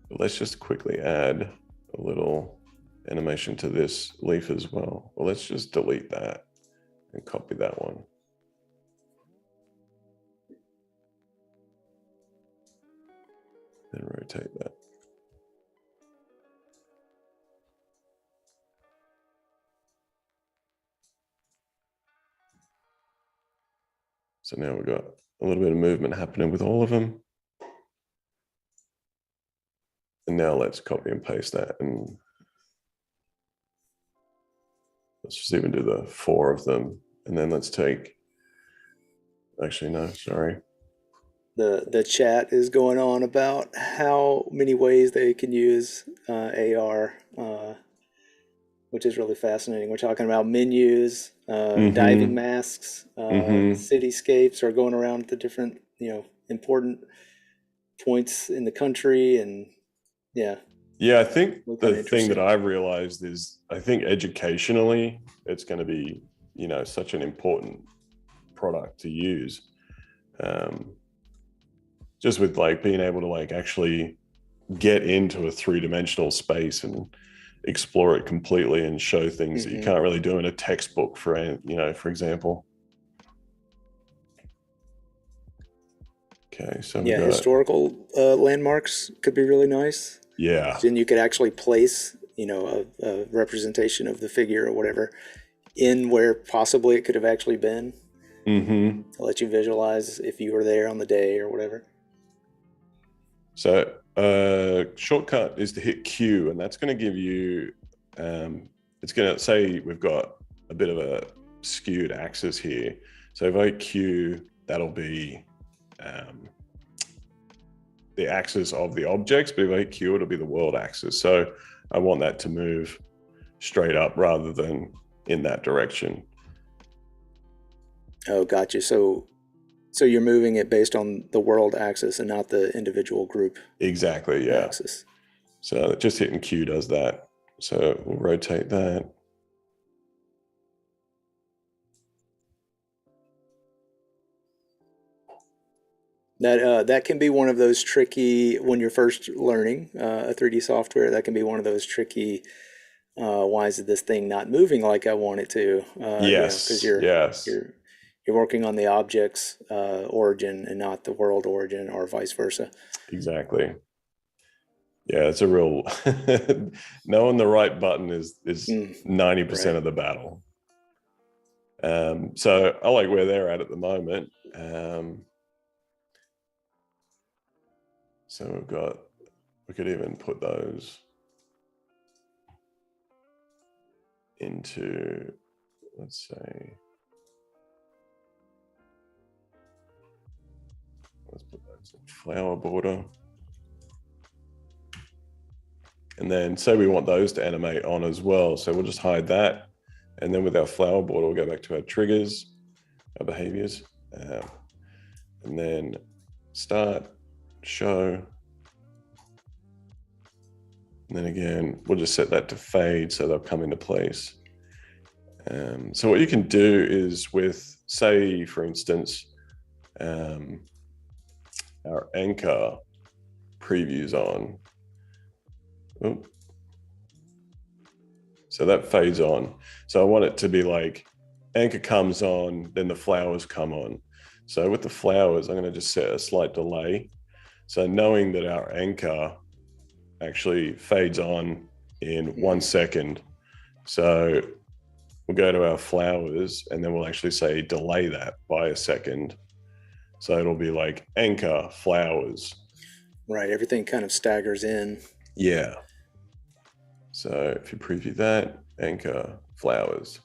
But let's just quickly add a little animation to this leaf as well. Well, let's just delete that and copy that one. And rotate that. So now we've got a little bit of movement happening with all of them. And now let's copy and paste that, and let's just even do the 4 of them. And then let's take, actually, no, sorry. The chat is going on about how many ways they can use AR, which is really fascinating. We're talking about menus, diving Mm-hmm. masks, Mm-hmm. cityscapes, or going around the different, important points in the country, and yeah, Yeah, I think really kind the of thing that interesting. I've realized is I think educationally it's going to be, such an important product to use. Um, just with like being able to like actually get into a three-dimensional space and explore it completely and show things that you Hmm. can't really do in a textbook for example. Okay, so we Yeah, got, historical landmarks could be really nice. yeah. Then you could actually place, a representation of the figure or whatever in where possibly it could have actually been, Mm-hmm. to let you visualize if you were there on the day or whatever. So shortcut is to hit Q, and that's going to give you, it's going to say we've got a bit of a skewed axis here. So if I hit Q, that'll be um, the axis of the objects, but if I hit Q, it'll be the world axis. So I want that to move straight up rather than in that direction. Oh, gotcha. So you're moving it based on the world axis and not the individual group Exactly, yeah. axis. So just hitting Q does that. So we'll rotate that. That can be one of those tricky when you're first learning a 3D software. That can be one of those tricky. Why is this thing not moving like I want it to? Because Yes, you're yes, you're you're working on the object's origin and not the world origin, or vice versa. exactly. Yeah, it's a real knowing the right button is Mm, 90% right. of the battle. So I like where they're at the moment. So we could even put those into, let's say, let's put those in flower border. And then say we want those to animate on as well. So we'll just hide that. And then with our flower border, we'll go back to our triggers, our behaviors, and then start, show. And then again, we'll just set that to fade so they'll come into place. So what you can do is with, say, for instance, our anchor previews on. Oop. So that fades on. So I want it to be like anchor comes on, then the flowers come on. So with the flowers, I'm going to just set a slight delay. So knowing that our anchor actually fades on in 1 second. So we'll go to our flowers and then we'll actually say delay that by a second. So it'll be like anchor flowers. Right. Everything kind of staggers in. Yeah. So if you preview that, anchor flowers.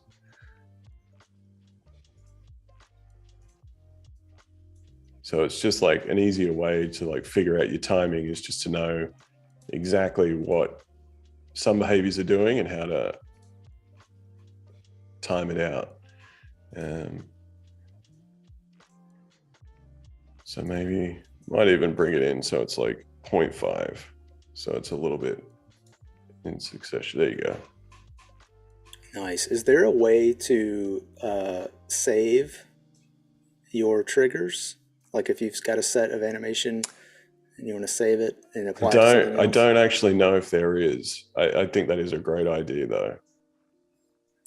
So it's just like an easier way to like figure out your timing is just to know exactly what some behaviors are doing and how to time it out. So maybe might even bring it in so it's like 0.5. So it's a little bit in succession. There you go. Nice. Is there a way to save your triggers? Like if you've got a set of animation and you want to save it and I apply it to something don't I else? don't actually know if there is. I think that is a great idea though.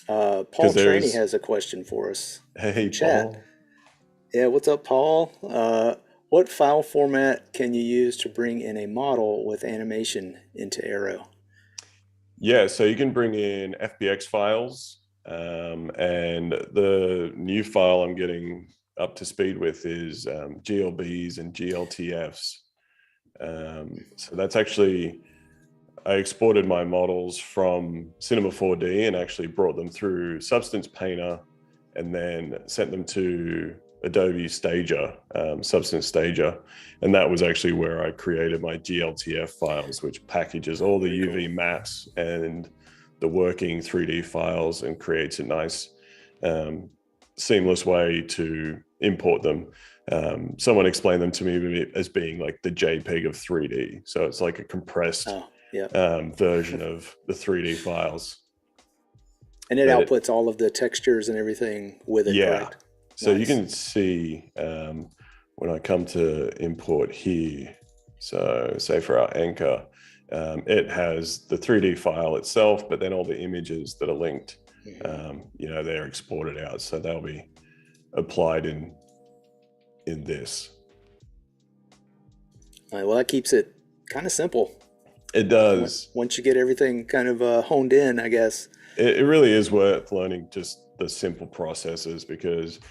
Paul Because there Traney is, has a question for us hey from chat. Paul. Yeah, what's up, Paul? What file format can you use to bring in a model with animation into Aero? Yeah, so you can bring in FBX files, and the new file I'm getting up to speed with is GLBs and GLTFs. So that's actually, I exported my models from Cinema 4D and actually brought them through Substance Painter and then sent them to Adobe Stager, Substance Stager. And that was actually where I created my GLTF files, which packages all the UV maps and the working 3D files and creates a nice seamless way to import them. Someone explained them to me as being like the JPEG of 3D. So it's like a compressed version of the 3D files. And it outputs all of the textures and everything with it, correct? So you can see when I come to import here, so say for our anchor, it has the 3D file itself, but then all the images that are linked, they're exported out. So they'll be applied in this. All right, well, that keeps it kind of simple. It does. Once you get everything kind of honed in, I guess. It really is worth learning just the simple processes because,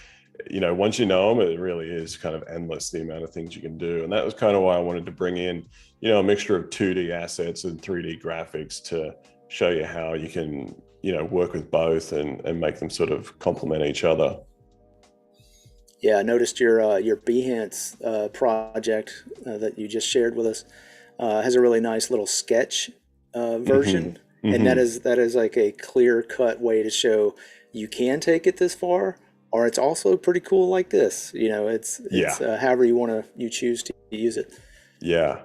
once you know them, it really is kind of endless the amount of things you can do. And that was kind of why I wanted to bring in, a mixture of 2D assets and 3D graphics to show you how you can, work with both and make them sort of complement each other. Yeah, I noticed your Behance project that you just shared with us has a really nice little sketch version. And that is like a clear-cut way to show you can take it this far, or it's also pretty cool like this. It's however you choose to use it. Yeah.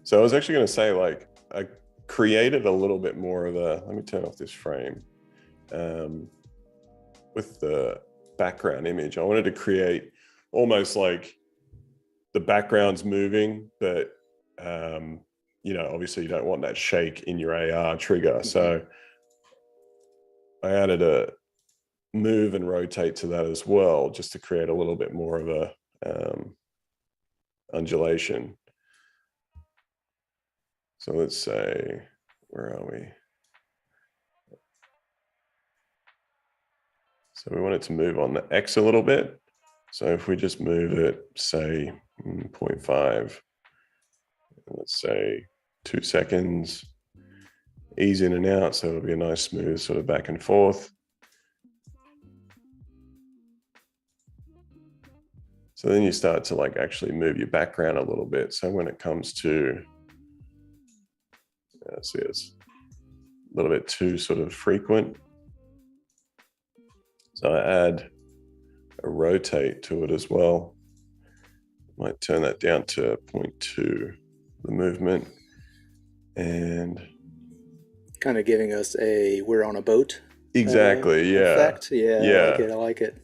So I was actually going to say, like, I created a little bit more of a. Let me turn off this frame. With the background image, I wanted to create almost like the background's moving, but obviously you don't want that shake in your AR trigger. So I added a move and rotate to that as well, just to create a little bit more of a undulation. So let's say, where are we? So we want it to move on the X a little bit. So if we just move it, say 0.5, let's say 2 seconds, ease in and out. So it'll be a nice smooth sort of back and forth. So then you start to like actually move your background a little bit. So when it comes to, see, it's a little bit too sort of frequent. So I add a rotate to it as well. Might turn that down to 0.2, the movement, and kind of giving us we're on a boat. Exactly. Effect. Yeah. I like it.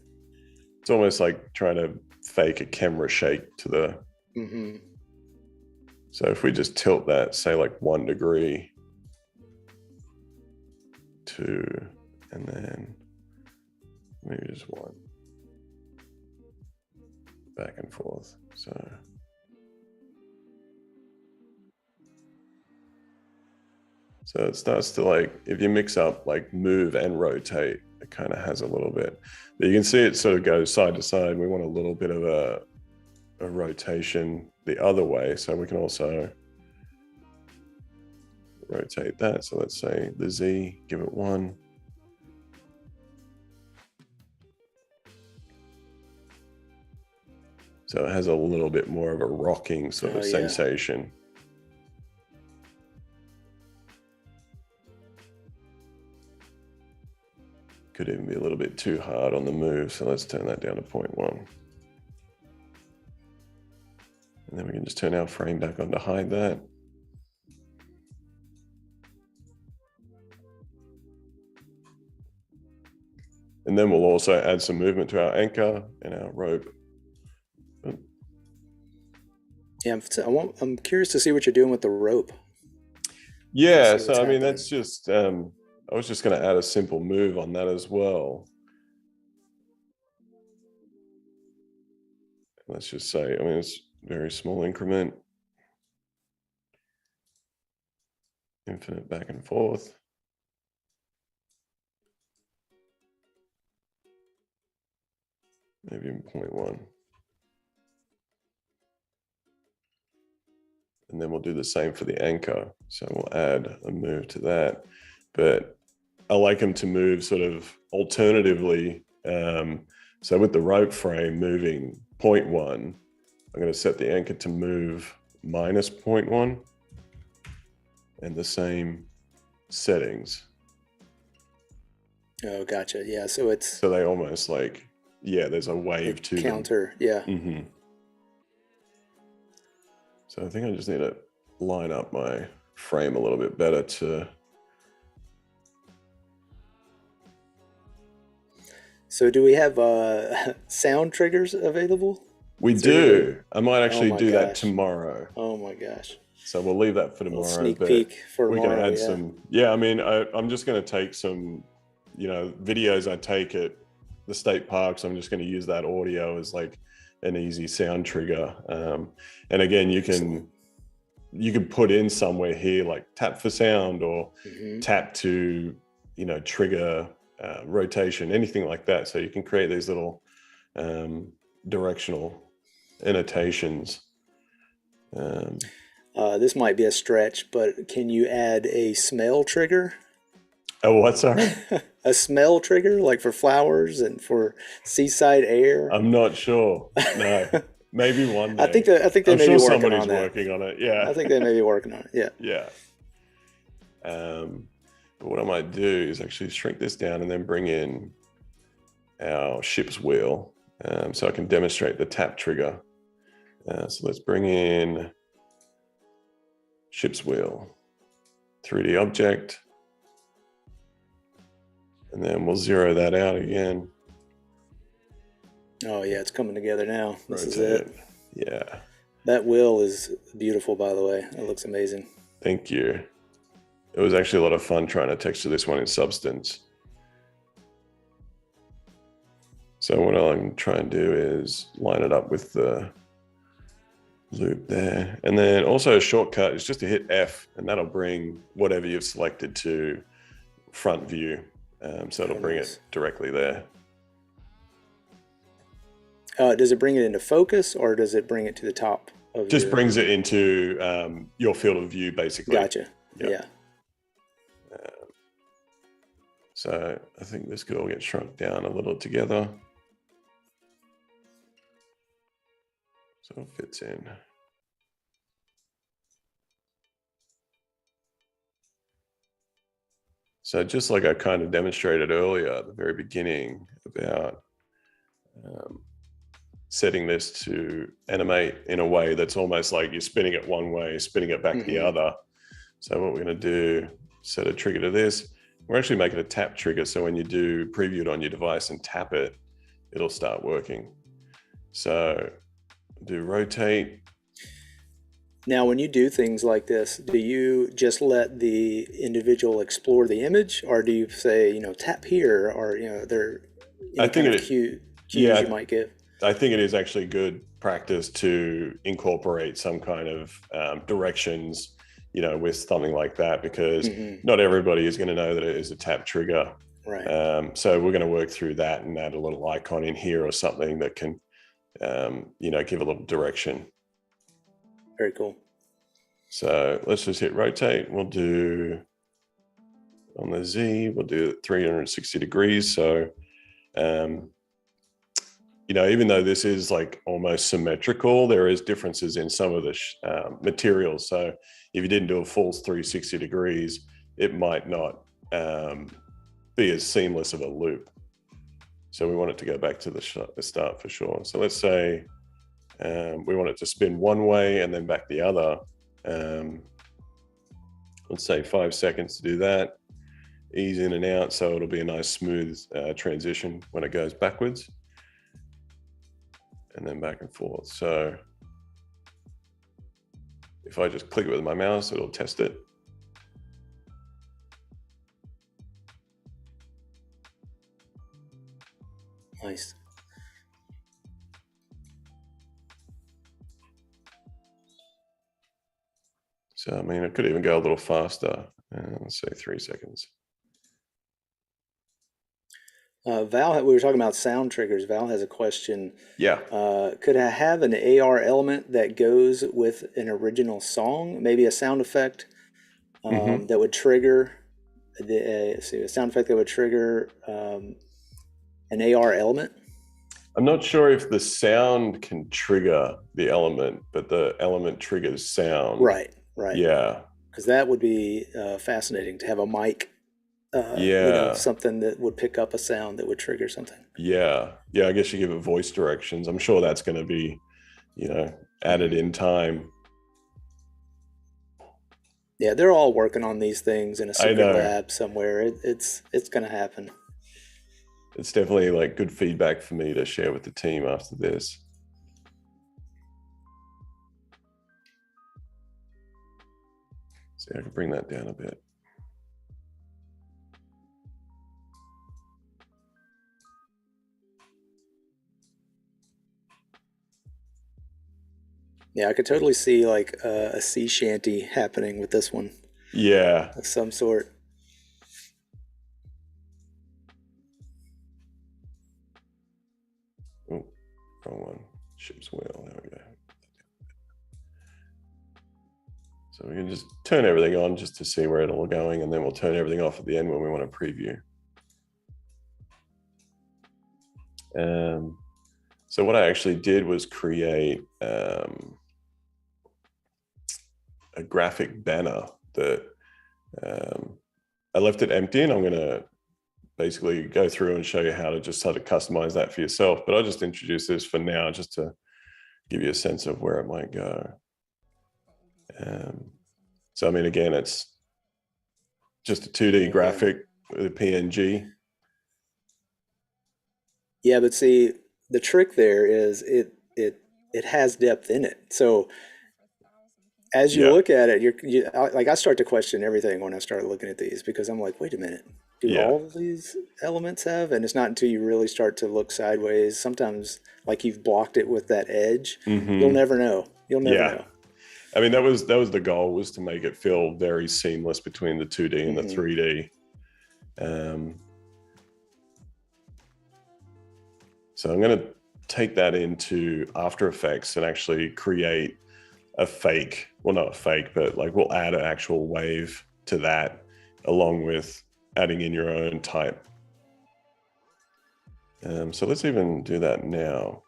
It's almost like trying to fake a camera shake to the. So if we just tilt that, say like 1 degree, 2, and then maybe just 1, back and forth. So it starts to, like, if you mix up like move and rotate, it kind of has a little bit, but you can see it sort of goes side to side. We want a little bit of a rotation the other way. So we can also rotate that. So let's say the Z, give it 1. So it has a little bit more of a rocking sort of sensation. Could even be a little bit too hard on the move. So let's turn that down to 0.1. And then we can just turn our frame back on to hide that. And then we'll also add some movement to our anchor and our rope. Yeah, I'm curious to see what you're doing with the rope. Yeah, so I mean, that's just, I was just going to add a simple move on that as well. Let's just say, I mean, it's very small increment. Infinite back and forth. Maybe 0.1. And then we'll do the same for the anchor. So we'll add a move to that. But I like them to move sort of alternatively. So with the rope frame moving 0.1, I'm going to set the anchor to move minus 0.1 and the same settings. Oh, gotcha. Yeah, so it's So they almost like, yeah, there's a wave to counter. Yeah. them. So I think I just need to line up my frame a little bit better to. So do we have sound triggers available? We Is there any way? do. I might Oh actually my do that gosh. tomorrow. Oh my gosh. So we'll leave that for A little tomorrow, sneak but peek for we can tomorrow. add Yeah. some. Yeah, I mean, I'm just going to take some, videos I take at the state parks. I'm just going to use that audio as like an easy sound trigger. And again, you can put in somewhere here like tap for sound or tap to, trigger rotation, anything like that. So you can create these little directional annotations. This might be a stretch, but can you add a smell trigger? Oh, what? Sorry? A smell trigger, like for flowers and for seaside air? I'm not sure. No, maybe one day. I think they I'm may sure be working somebody's on that. working on it. Yeah. I think they may be working on it. Yeah. Yeah. But what I might do is actually shrink this down and then bring in our ship's wheel, so I can demonstrate the tap trigger. So let's bring in ship's wheel, 3D object, and then we'll zero that out again. Oh yeah, it's coming together now. This is Rotate it. Yeah. That wheel is beautiful, by the way. It looks amazing. Thank you. It was actually a lot of fun trying to texture this one in Substance. So what I'm trying to do is line it up with the loop there. And then also a shortcut is just to hit F, and that'll bring whatever you've selected to front view. So it'll bring it directly there. Does it bring it into focus, or does it bring it to the top of Just brings it into your field of view, basically. Gotcha. Yep. Yeah. So I think this could all get shrunk down a little together. So it fits in. So just like I kind of demonstrated earlier at the very beginning about setting this to animate in a way that's almost like you're spinning it one way, spinning it back the other. So what we're going to do, set a trigger to this. We're actually making a tap trigger. So when you do preview it on your device and tap it, it'll start working. So do rotate. Now, when you do things like this, do you just let the individual explore the image, or do you say, tap here, or, there any kind of cues you might give? I think it is actually good practice to incorporate some kind of directions, with something like that, because not everybody is going to know that it is a tap trigger. Right. So we're going to work through that and add a little icon in here or something that can, give a little direction. Very cool. So let's just hit rotate. We'll do on the Z, we'll do 360 degrees. So, even though this is like almost symmetrical, there is differences in some of the materials. So if you didn't do a full 360 degrees, it might not be as seamless of a loop. So we want it to go back to the start for sure. So let's say we want it to spin one way and then back the other. Let's say 5 seconds to do that. Ease in and out, so it'll be a nice smooth transition when it goes backwards. And then back and forth. So if I just click it with my mouse, it'll test it. Nice. So, I mean, it could even go a little faster. Let's say 3 seconds. Val, we were talking about sound triggers. Val has a question. Yeah. Could I have an AR element that goes with an original song? Maybe a sound effect that would trigger a sound effect that would trigger an AR element? I'm not sure if the sound can trigger the element, but the element triggers sound. Right, right. Yeah. Because that would be fascinating to have a mic, Yeah. something that would pick up a sound that would trigger something. Yeah. Yeah. I guess you give it voice directions. I'm sure that's going to be, added Hmm. in time. Yeah, they're all working on these things in a I secret know. lab somewhere. It's going to happen. It's definitely like good feedback for me to share with the team after this. See, I can bring that down a bit. Yeah, I could totally see like a sea shanty happening with this one Yeah. of some sort. Oh, wrong one. Ship's wheel. There we go. So we can just turn everything on just to see where it'll going, and then we'll turn everything off at the end when we want to preview. So what I actually did was create a graphic banner that I left it empty, and I'm going to basically go through and show you how to customize that for yourself. But I'll just introduce this for now just to give you a sense of where it might go. So, I mean, again, it's just a 2D graphic with a PNG. Yeah, but see, the trick there is it has depth in it. So as you Yeah, look at it, like I start to question everything when I start looking at these because I'm like, wait a minute, do yeah. all of these elements have? And it's not until you really start to look sideways, sometimes like you've blocked it with that edge, you'll Mm-hmm. never know. You'll never Yeah. know. I mean, that was the goal, was to make it feel very seamless between the 2D and the Hmm. 3D. So I'm going to take that into After Effects and actually create a fake, well, not a fake, but like we'll add an actual wave to that along with adding in your own type. So let's even do that now.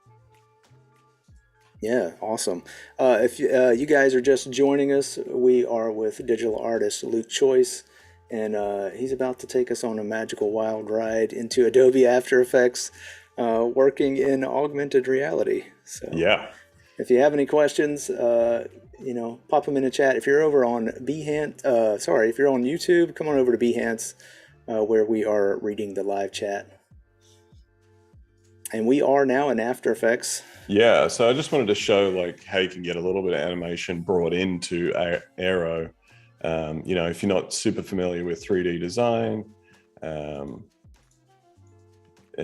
Yeah, awesome. If you guys are just joining us, we are with digital artist Luke Choice, and he's about to take us on a magical wild ride into Adobe After Effects, working in augmented reality. So, Yeah. if you have any questions, pop them in the chat. If you're over on Behance, if you're on YouTube, come on over to Behance, where we are reading the live chat. And we are now in After Effects. Yeah. So I just wanted to show like how you can get a little bit of animation brought into Aero. If you're not super familiar with 3D design, and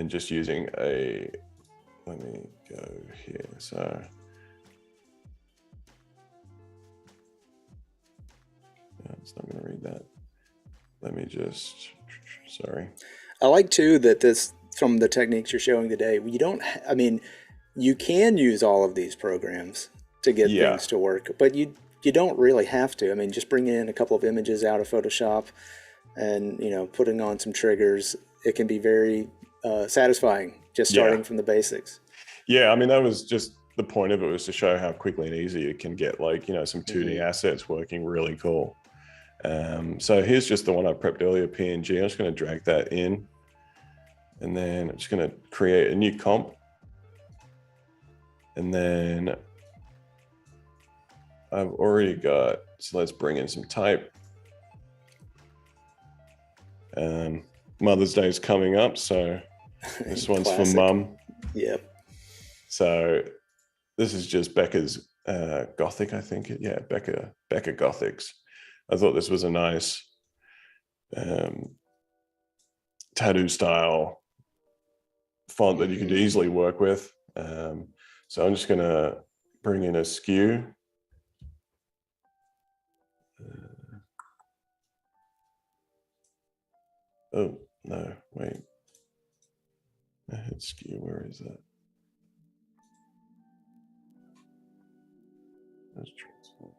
just using let me go here. So it's not going to read that. Let me just, sorry. I like too that this, from the techniques you're showing today, you don't, I mean, you can use all of these programs to get Yeah. things to work, but you don't really have to. I mean, just bringing in a couple of images out of Photoshop and, putting on some triggers, it can be very satisfying just Yeah. starting from the basics. Yeah. I mean, that was just the point of it, was to show how quickly and easy it can get, like, some 2D Hmm. assets working really cool. So here's just the one I prepped earlier, PNG. I'm just going to drag that in, and then I'm just going to create a new comp. And then I've already got, so let's bring in some type. Mother's Day is coming up, so this one's for Classic. mum. Yep. So this is just Becca's Gothic, I think. Yeah, Becca Gothics. I thought this was a nice tattoo style font that you could easily work with. So I'm just going to bring in a skew. Oh, no, wait. I had skew. Where is that? That's transform.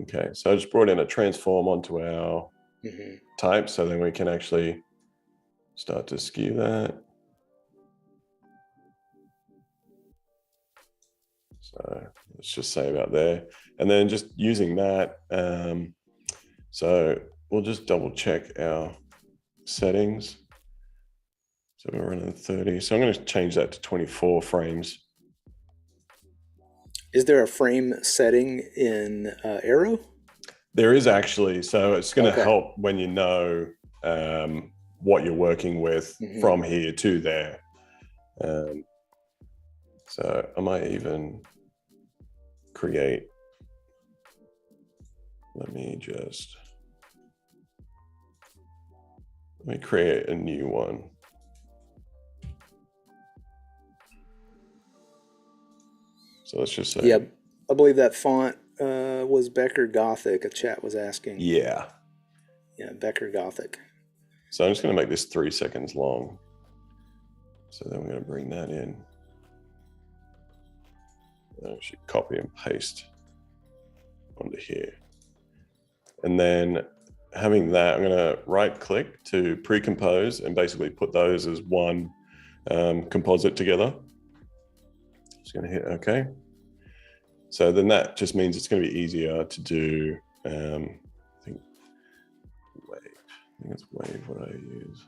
Okay, so I just brought in a transform onto our type. So then we can actually start to skew that. So let's just say about there. And then just using that. So we'll just double check our settings. So we're running 30. So I'm going to change that to 24 frames. Is there a frame setting in Aero? There is actually. So it's going to Okay. help when you know what you're working with from here to there. So I might even create, let me create a new one. So let's just say. Yeah, I believe that font was Becker Gothic. A chat was asking. Yeah. Yeah, Becker Gothic. So I'm just going to make this 3 seconds long. So then we're going to bring that in. I should copy and paste onto here. And then having that, I'm going to right click to pre-compose and basically put those as one composite together. Just going to hit OK. So then that just means it's going to be easier to do, I think it's Wave what I use.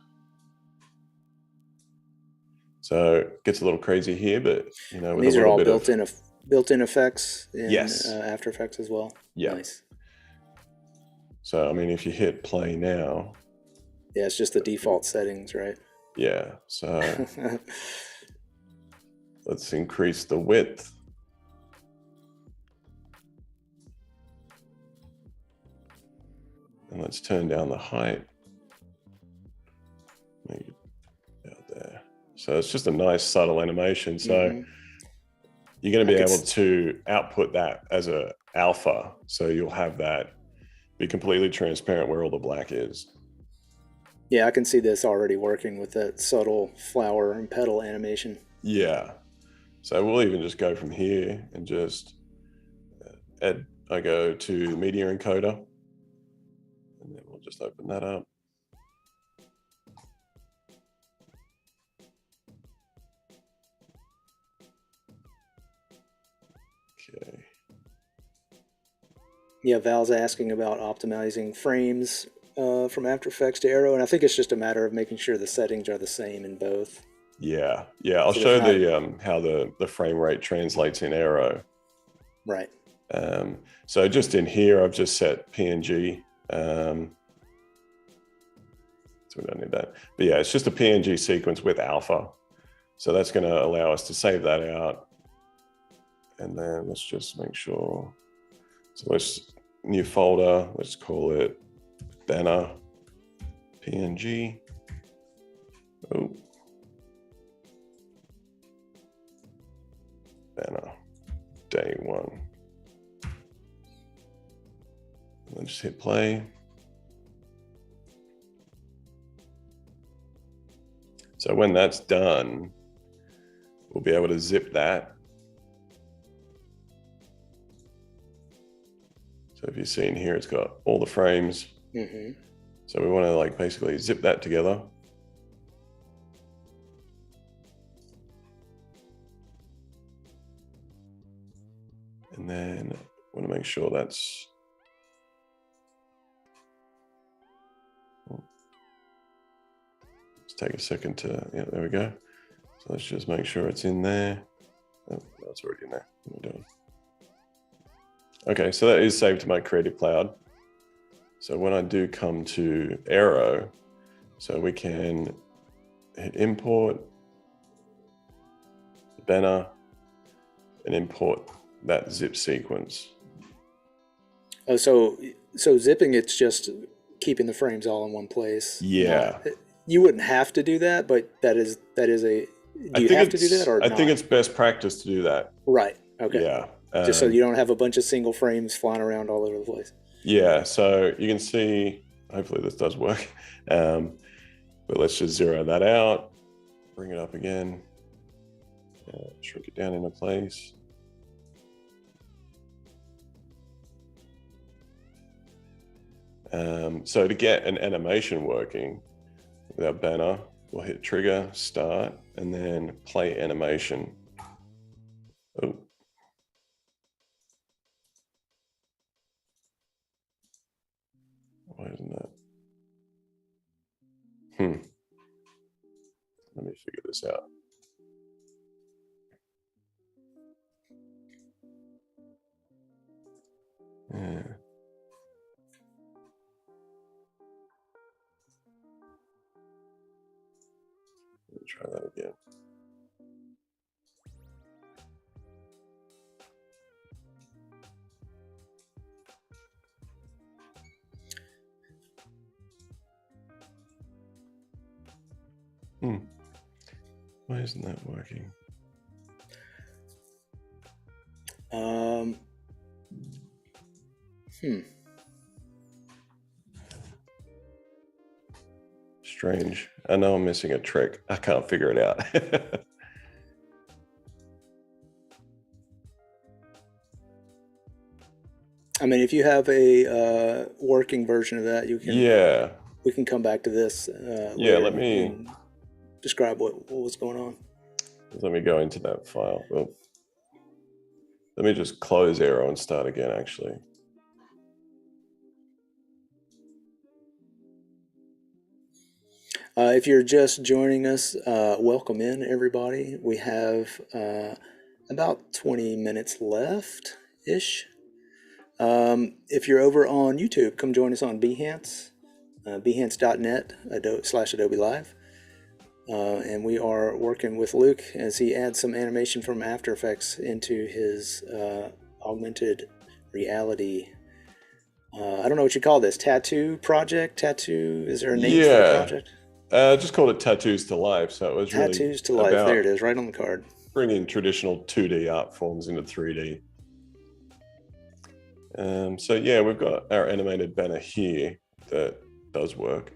So it gets a little crazy here, but you know, with these a are little all bit built-in effects in Yes. After Effects as well. Yeah. Nice. So I mean, if you hit play now. Yeah, it's just the default settings, right? Yeah. So let's increase the width. And let's turn down the height. Maybe out there. So it's just a nice subtle animation. So you're going to be able to output that as a alpha. So you'll have that be completely transparent where all the black is. Yeah, I can see this already working with that subtle flower and petal animation. Yeah. So we'll even just go from here and just I go to Media Encoder. And then we'll just open that up. Okay. Yeah, Val's asking about optimizing frames from After Effects to Aero, and I think it's just a matter of making sure the settings are the same in both. Yeah, yeah. I'll show the how the frame rate translates in Aero. Right. So just in here, I've just set PNG. So we don't need that. But yeah, it's just a PNG sequence with alpha. So that's going to allow us to save that out. And then let's just make sure. So let's new folder. Let's call it banner PNG. Oh. Banner day 1. And then just hit play. So when that's done, we'll be able to zip that. So if you see in here, it's got all the frames. So we want to like basically zip that together. And then I want to make sure that's, let's take a second to, yeah, there we go. So let's just make sure it's in there. Oh, no, it's already in there. What am I doing? Okay, so that is saved to my Creative Cloud. So when I do come to Aero, so we can hit import, banner, and import that zip sequence. Oh, so zipping, it's just keeping the frames all in one place. Yeah. You wouldn't have to do that, but that is a. Do you have to do that or not? I think it's best practice to do that. Right. Okay. Yeah. Just so you don't have a bunch of single frames flying around all over the place. Yeah. So you can see. Hopefully this does work. But let's just zero that out. Bring it up again. Shrink it down into place. So to get an animation working with our banner, we'll hit trigger, start, and then play animation. Oh. Why isn't that? Let me figure this out. Yeah. Let me try that again. Why isn't that working? Strange. I know I'm missing a trick. I can't figure it out. I mean, if you have a working version of that, you can. Yeah. We can come back to this. Yeah. Let me describe what was going on. Let me go into that file. Well, let me just close Aero and start again, actually. If you're just joining us, welcome in, everybody. We have about 20 minutes left-ish. If you're over on YouTube, come join us on Behance, behance.net /Adobe Live. And we are working with Luke as he adds some animation from After Effects into his augmented reality. I don't know what you call this, tattoo project? Tattoo? Is there a name for the project? Just called it Tattoos to Life. So it was Tattoos to Life. There it is, right on the card. Bringing traditional 2D art forms into 3D. So yeah, we've got our animated banner here that does work.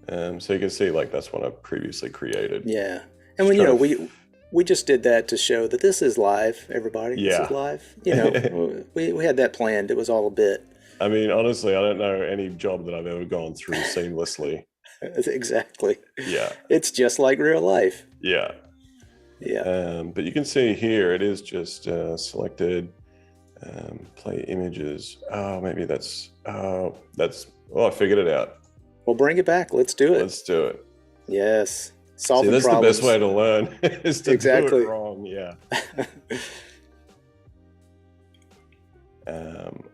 So you can see, like, that's one I previously created. Yeah, and when, you know, we just did that to show that this is live, everybody. Yeah. This is live. You know, we had that planned. It was all a bit. I mean, honestly, I don't know any job that I've ever gone through seamlessly. Exactly. Yeah. It's just like real life. Yeah. Yeah. But you can see here, it is just selected, play images. Oh, maybe I figured it out. Well, bring it back. Let's do it. Let's do it. Yes. Solving problems. That's the best way to learn is to do it wrong. Yeah.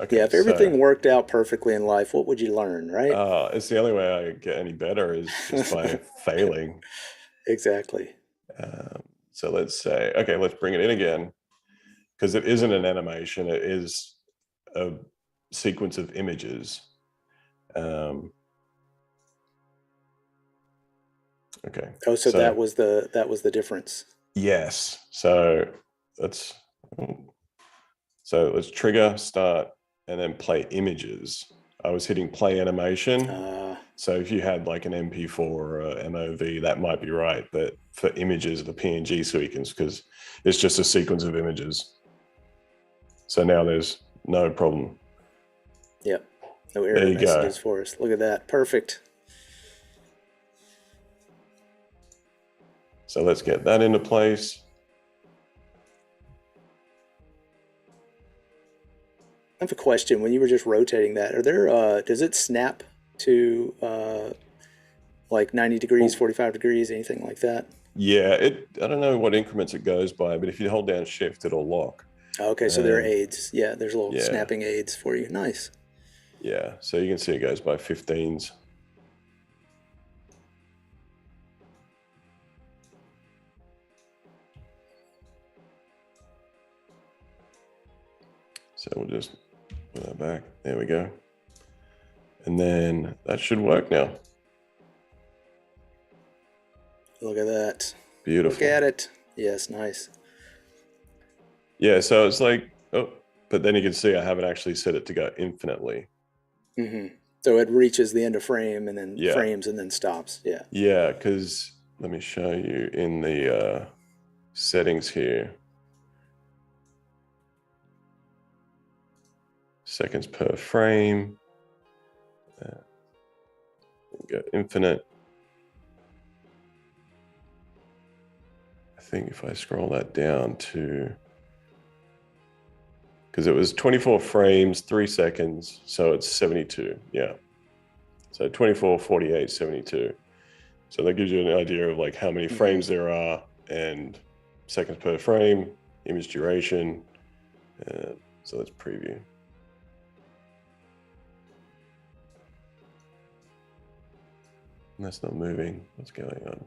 Okay, yeah, if everything worked out perfectly in life, what would you learn, right? It's the only way I get any better is just by failing. Exactly. So let's say, okay, let's bring it in again, because it isn't an animation. It is a sequence of images. Okay. Oh, so that was the difference. Yes. So let's trigger, start, and then play images. I was hitting play animation. So if you had like an MP4 or a MOV, that might be right. But for images, the PNG sequence, because it's just a sequence of images. So now there's no problem. Yep. No error messages for us. Look at that. Perfect. So let's get that into place. I have a question. When you were just rotating that, are there does it snap to like 90 degrees, 45 degrees, anything like that? Yeah, I don't know what increments it goes by, but if you hold down shift, it'll lock. Okay, so there are aids. Yeah, there's little snapping aids for you. Nice. Yeah, so you can see it goes by 15s. So we'll just put that back. There we go. And then that should work now. Look at that. Beautiful. Look at it. Yes, nice. Yeah, so it's like, oh, but then you can see I haven't actually set it to go infinitely. Mm-hmm. So it reaches the end of frame and then frames and then stops. Yeah. Yeah, because let me show you in the settings here. seconds per frame. Go infinite. I think if I scroll that down to, because it was 24 frames, 3 seconds, so it's 72. Yeah. So 24, 48, 72. So that gives you an idea of like how many frames there are and seconds per frame, image duration. So let's preview. And that's not moving. What's going on?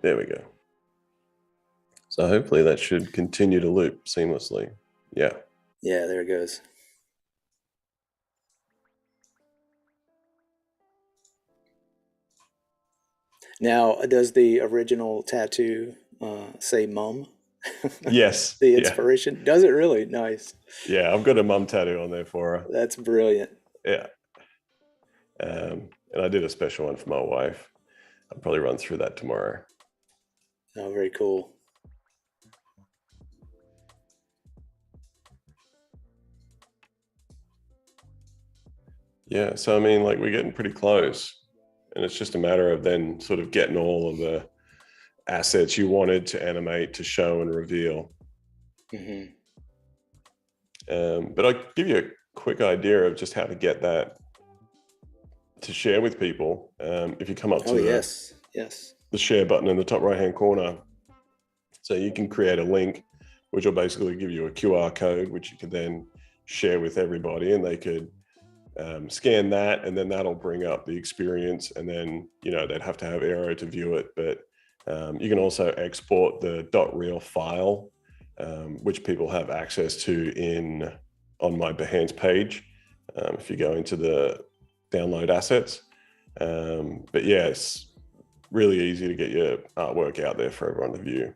There we go. So hopefully that should continue to loop seamlessly. Yeah. Yeah, there it goes. Now, does the original tattoo say mum? Yes. The inspiration? Yeah. Does it really? Nice. Yeah, I've got a mum tattoo on there for her. That's brilliant. Yeah. And I did a special one for my wife. I'll probably run through that tomorrow. Oh, very cool. Yeah, so I mean, like, we're getting pretty close, and it's just a matter of then sort of getting all of the assets you wanted to animate to show and reveal. But I'll give you a quick idea of just how to get that to share with people. If you come up to the share button in the top right hand corner, so you can create a link which will basically give you a QR code which you can then share with everybody, and they could scan that, and then that'll bring up the experience, and then they'd have to have Aero to view it. But you can also export the .real file, which people have access to on my Behance page if you go into the download assets. But yeah, it's really easy to get your artwork out there for everyone to view.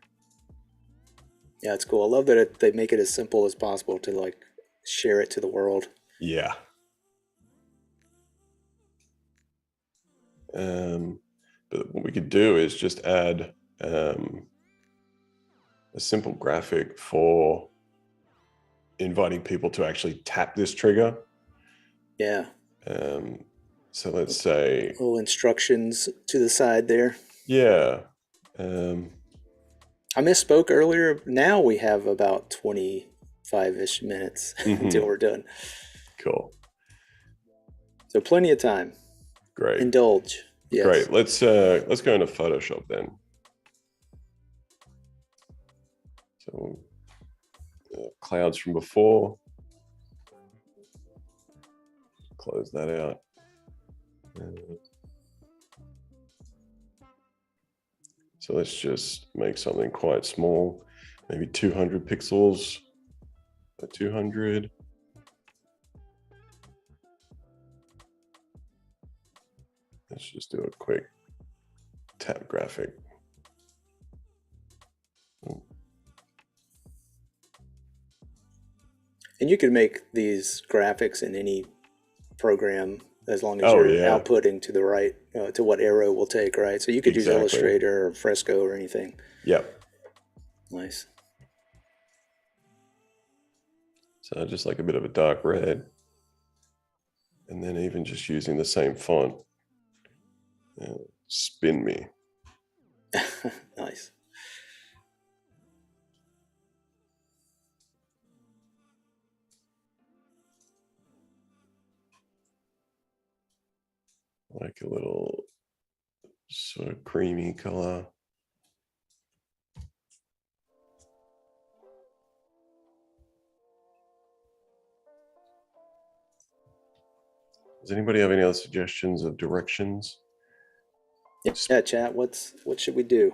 Yeah, it's cool. I love that they make it as simple as possible to like share it to the world. Yeah. But what we could do is just add a simple graphic for inviting people to actually tap this trigger. Yeah. So let's say little instructions to the side there. Yeah. I misspoke earlier. Now we have about 25-ish minutes until we're done. Cool. So plenty of time. Great. Indulge. Yes. Great. Let's go into Photoshop then. So clouds from before. Close that out. So let's just make something quite small, maybe 200 pixels. 200. Let's just do a quick tap graphic. And you can make these graphics in any program as long as you're outputting to the right, to what Aero will take, right? So you could use Illustrator or Fresco or anything. Yep. Nice. So just like a bit of a dark red. And then even just using the same font. Spin me. Nice. Like a little sort of creamy color. Does anybody have any other suggestions of directions? Yeah, chat. What should we do?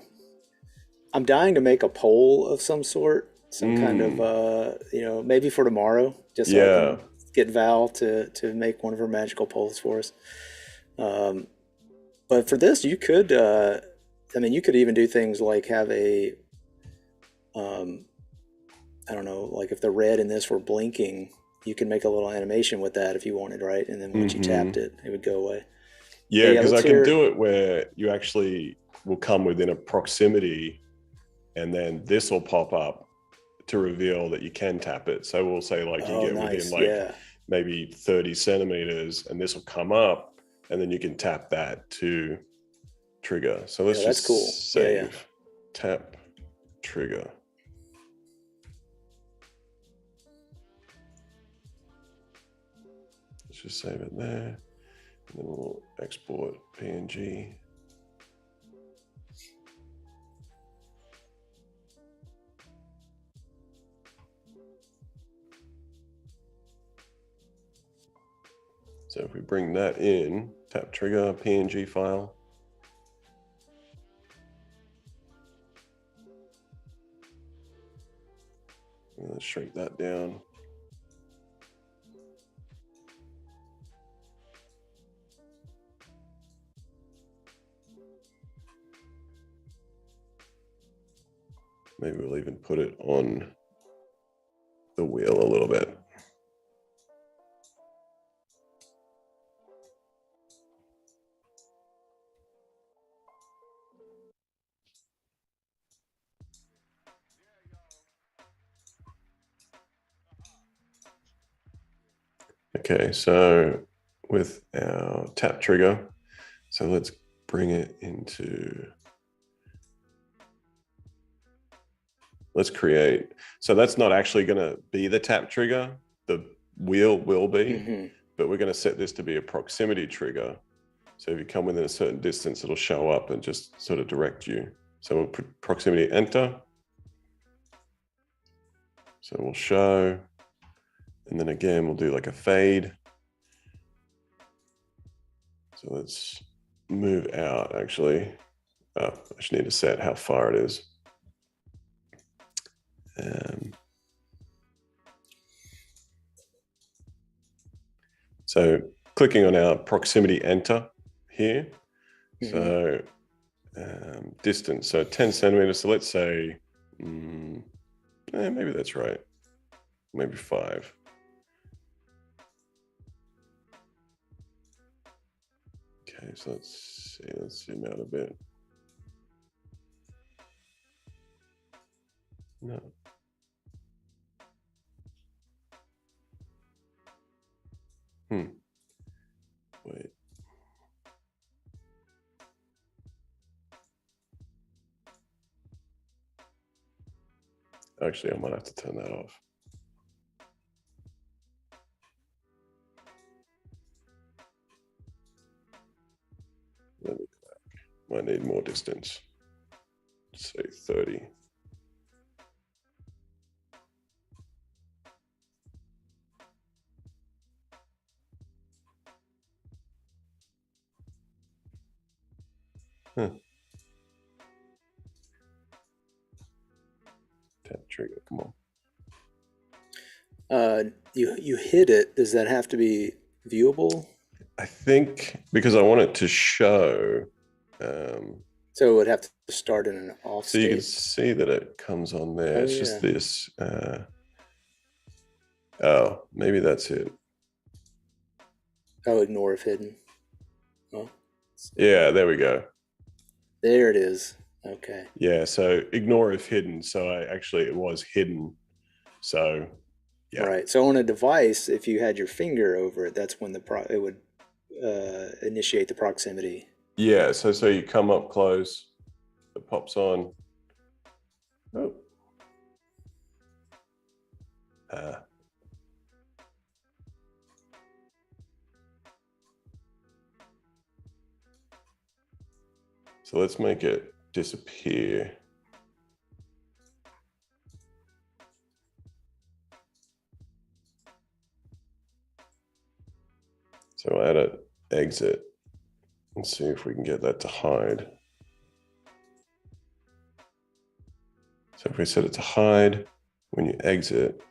I'm dying to make a poll of some sort, some kind of maybe for tomorrow, just so I can get Val to make one of her magical polls for us. But for this, you could, you could even do things like have a, I don't know, like if the red in this were blinking, you can make a little animation with that if you wanted, right? And then once you tapped it, it would go away. Yeah, because I can do it where you actually will come within a proximity, and then this will pop up to reveal that you can tap it. So we'll say like you Oh, get within nice. like Yeah. maybe 30 centimeters, and this will come up, and then you can tap that to trigger. So let's Yeah, that's cool. just Yeah, yeah. save tap trigger. Let's just save it there. And then we'll export PNG. So if we bring that in, tap trigger, PNG file. Let's shrink that down. Maybe we'll even put it on the wheel a little bit. Okay, so with our tap trigger, so let's bring it into, let's create. So that's not actually going to be the tap trigger. The wheel will be, but we're going to set this to be a proximity trigger. So if you come within a certain distance, it'll show up and just sort of direct you. So we'll put proximity enter. So we'll show, and then again, we'll do like a fade. So let's move out actually. I just need to set how far it is. So clicking on our proximity enter here. So distance, so 10 centimeters. So let's say, maybe that's right. Maybe 5. Okay, so let's see, let's zoom out a bit. No. Wait. Actually, I might have to turn that off. Let me go back. Might need more distance. Say 30. Tap trigger, come on. You hit it. Does that have to be viewable? I think because I want it to show. So it would have to start in an off So you can state. see that it comes on there. Oh, It's just this. Oh, maybe that's it. Oh, ignore if hidden. Oh, Yeah, there we go. there it is. Okay. Yeah, so ignore if hidden. So it was hidden. So yeah. Right. So on a device, if you had your finger over it, that's when it would initiate the proximity. Yeah, so you come up close, it pops on. Oh. So let's make it disappear. So add an exit and see if we can get that to hide. So if we set it to hide, when you exit,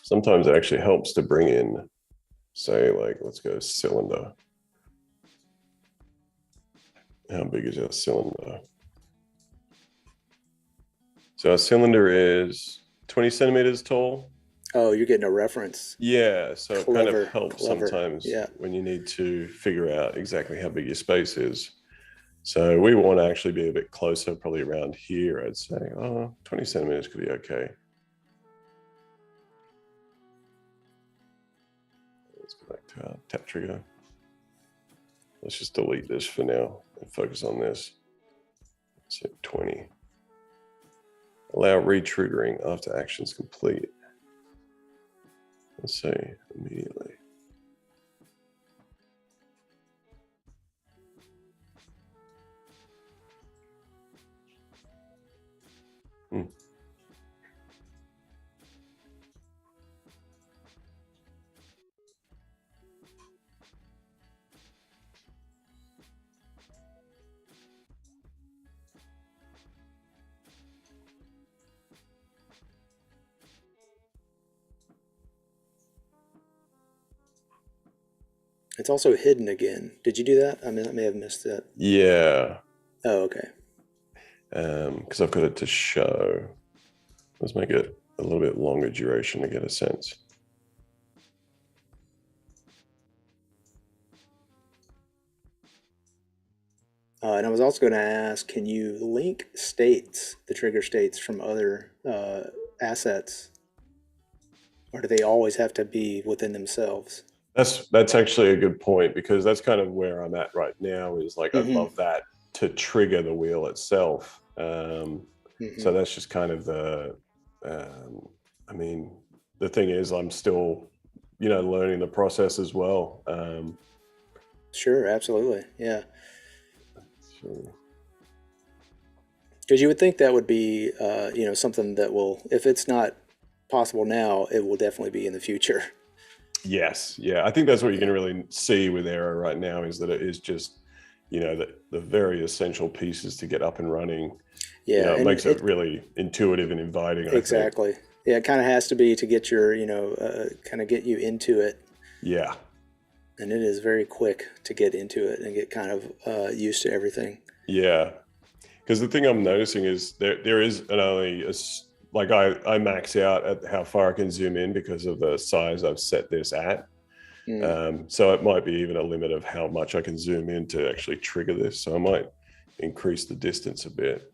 sometimes it actually helps to bring in Say like, let's go cylinder. How big is our cylinder? So our cylinder is 20 centimeters tall. Oh, you're getting a reference. Yeah, so it kind of Clever, helps clever. sometimes Yeah. when you need to figure out exactly how big your space is. So we want to actually be a bit closer, probably around here, I'd say. Oh, 20 centimeters could be okay. Let's go back to our tap trigger. Let's just delete this for now and focus on this. Let's hit 20. Allow re-triggering after action's complete. Let's say immediately. Hmm. It's also hidden again. Did you do that? I mean, I may have missed that. Yeah, Oh, okay. because I've got it to show. Let's make it a little bit longer duration to get a sense. And I was also going to ask, can you link states, the trigger states from other assets, or do they always have to be within themselves? That's actually a good point, because that's kind of where I'm at right now, is like I'd Mm-hmm. love that to trigger the wheel itself. So Mm-hmm. that's just kind of um, I mean, the thing is I'm still, learning the process as well. Sure, absolutely. Yeah. So, Because you would think that would be, something that will, if it's not possible now, it will definitely be in the future. yes, yeah, I think that's what you Yeah. can really see with Aero right now, is that it is just, the very essential pieces to get up and running. Yeah, It and makes it it really intuitive and inviting, I think. exactly. Yeah, it kind of has to be to get your, kind of get you into it, Yeah. and it is very quick to get into it and get kind of used to everything. Yeah. Because the thing I'm noticing is there is an only like I max out at how far I can zoom in because of the size I've set this at. Mm, So it might be even a limit of how much I can zoom in to actually trigger this. So I might increase the distance a bit.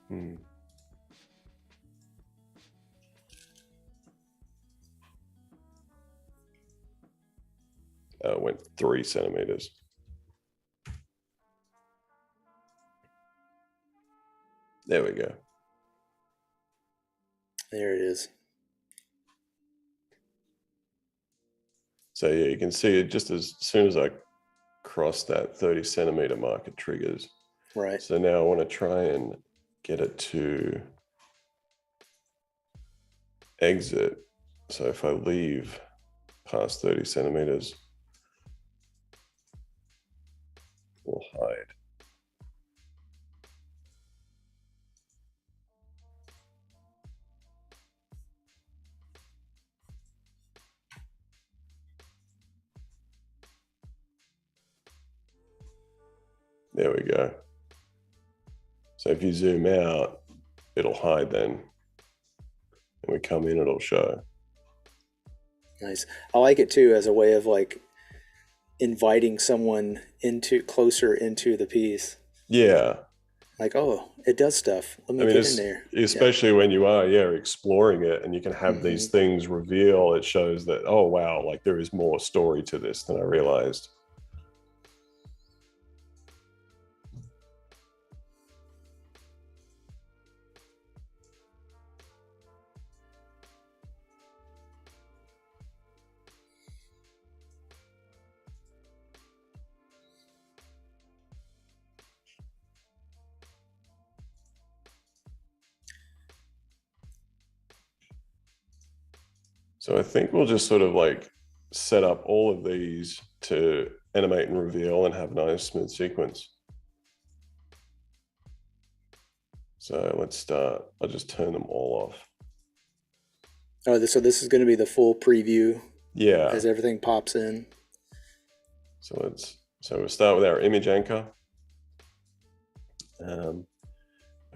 Hmm. Went 3 centimeters. There we go. there it is. So yeah, you can see it just as soon as I cross that 30 centimeter mark, it triggers. Right. So now I want to try and get it to exit. So if I leave past 30 centimeters, we'll hide. There we go. So if you zoom out, it'll hide then. And we come in, it'll show. Nice. I like it too as a way of like inviting someone into closer into the piece. Yeah. Like, oh, it does stuff. Let I me mean, get in it's there. Yeah. especially when you are, yeah, exploring it and you can have Hmm. these things reveal, it shows that, oh, wow, like there is more story to this than I realized. So I think we'll just sort of like set up all of these to animate and reveal and have a nice smooth sequence. So let's start. I'll just turn them all off. Oh, so this is going to be the full preview Yeah. as everything pops in. So we'll start with our image anchor. I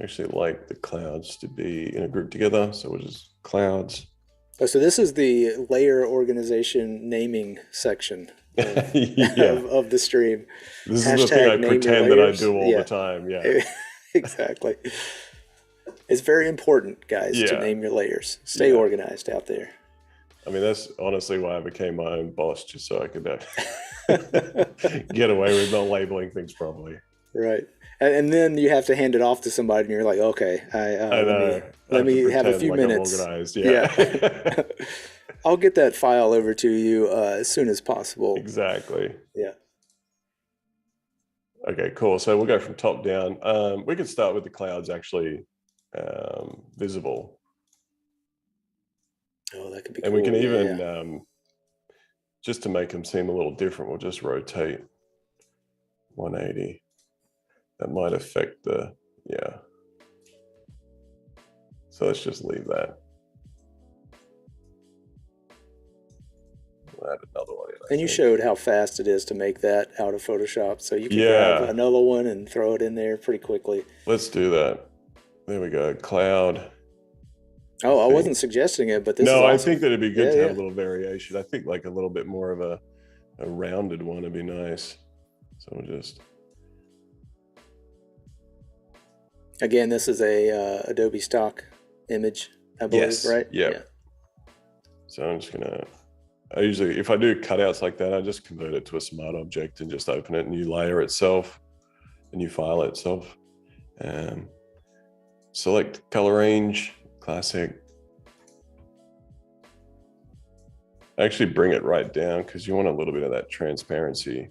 actually like the clouds to be in a group together. So we'll just clouds. Oh, so this is the layer organization naming section of, Yeah. of the stream. This is the thing I Hashtag name your pretend that I layers. do all Yeah, the time. Yeah. exactly. It's very important, guys, to Yeah. name your layers. Stay Yeah. organized out there. I mean, that's honestly why I became my own boss, just so I could get away with not labeling things properly. Right. And then you have to hand it off to somebody, and you're like, okay, I know. I let have to me have a pretend few like I'm minutes. organized. Yeah. Yeah. I'll get that file over to you as soon as possible. Exactly. Yeah. Okay, cool. So we'll go from top down. We can start with the clouds actually visible. Oh, that could be And cool. we can even, yeah. just to make them seem a little different, we'll just rotate 180. That might affect the, yeah. So let's just leave that. We'll add another one in, And you showed how fast it is to make that out of Photoshop. So you can grab another one and throw it in there pretty quickly. Let's do that. There we go. Cloud. Oh, I wasn't suggesting it, but this is No, awesome. I think that it'd be good to have a little variation. I think like a little bit more of a rounded one would be nice. So we'll just. Again, this is a Adobe stock image, I believe, yes. right? Yeah. So I'm just gonna. I usually, if I do cutouts like that, I just convert it to a smart object and just open it, a new layer itself, a new file itself. Select color range, classic. Actually bring it right down because you want a little bit of that transparency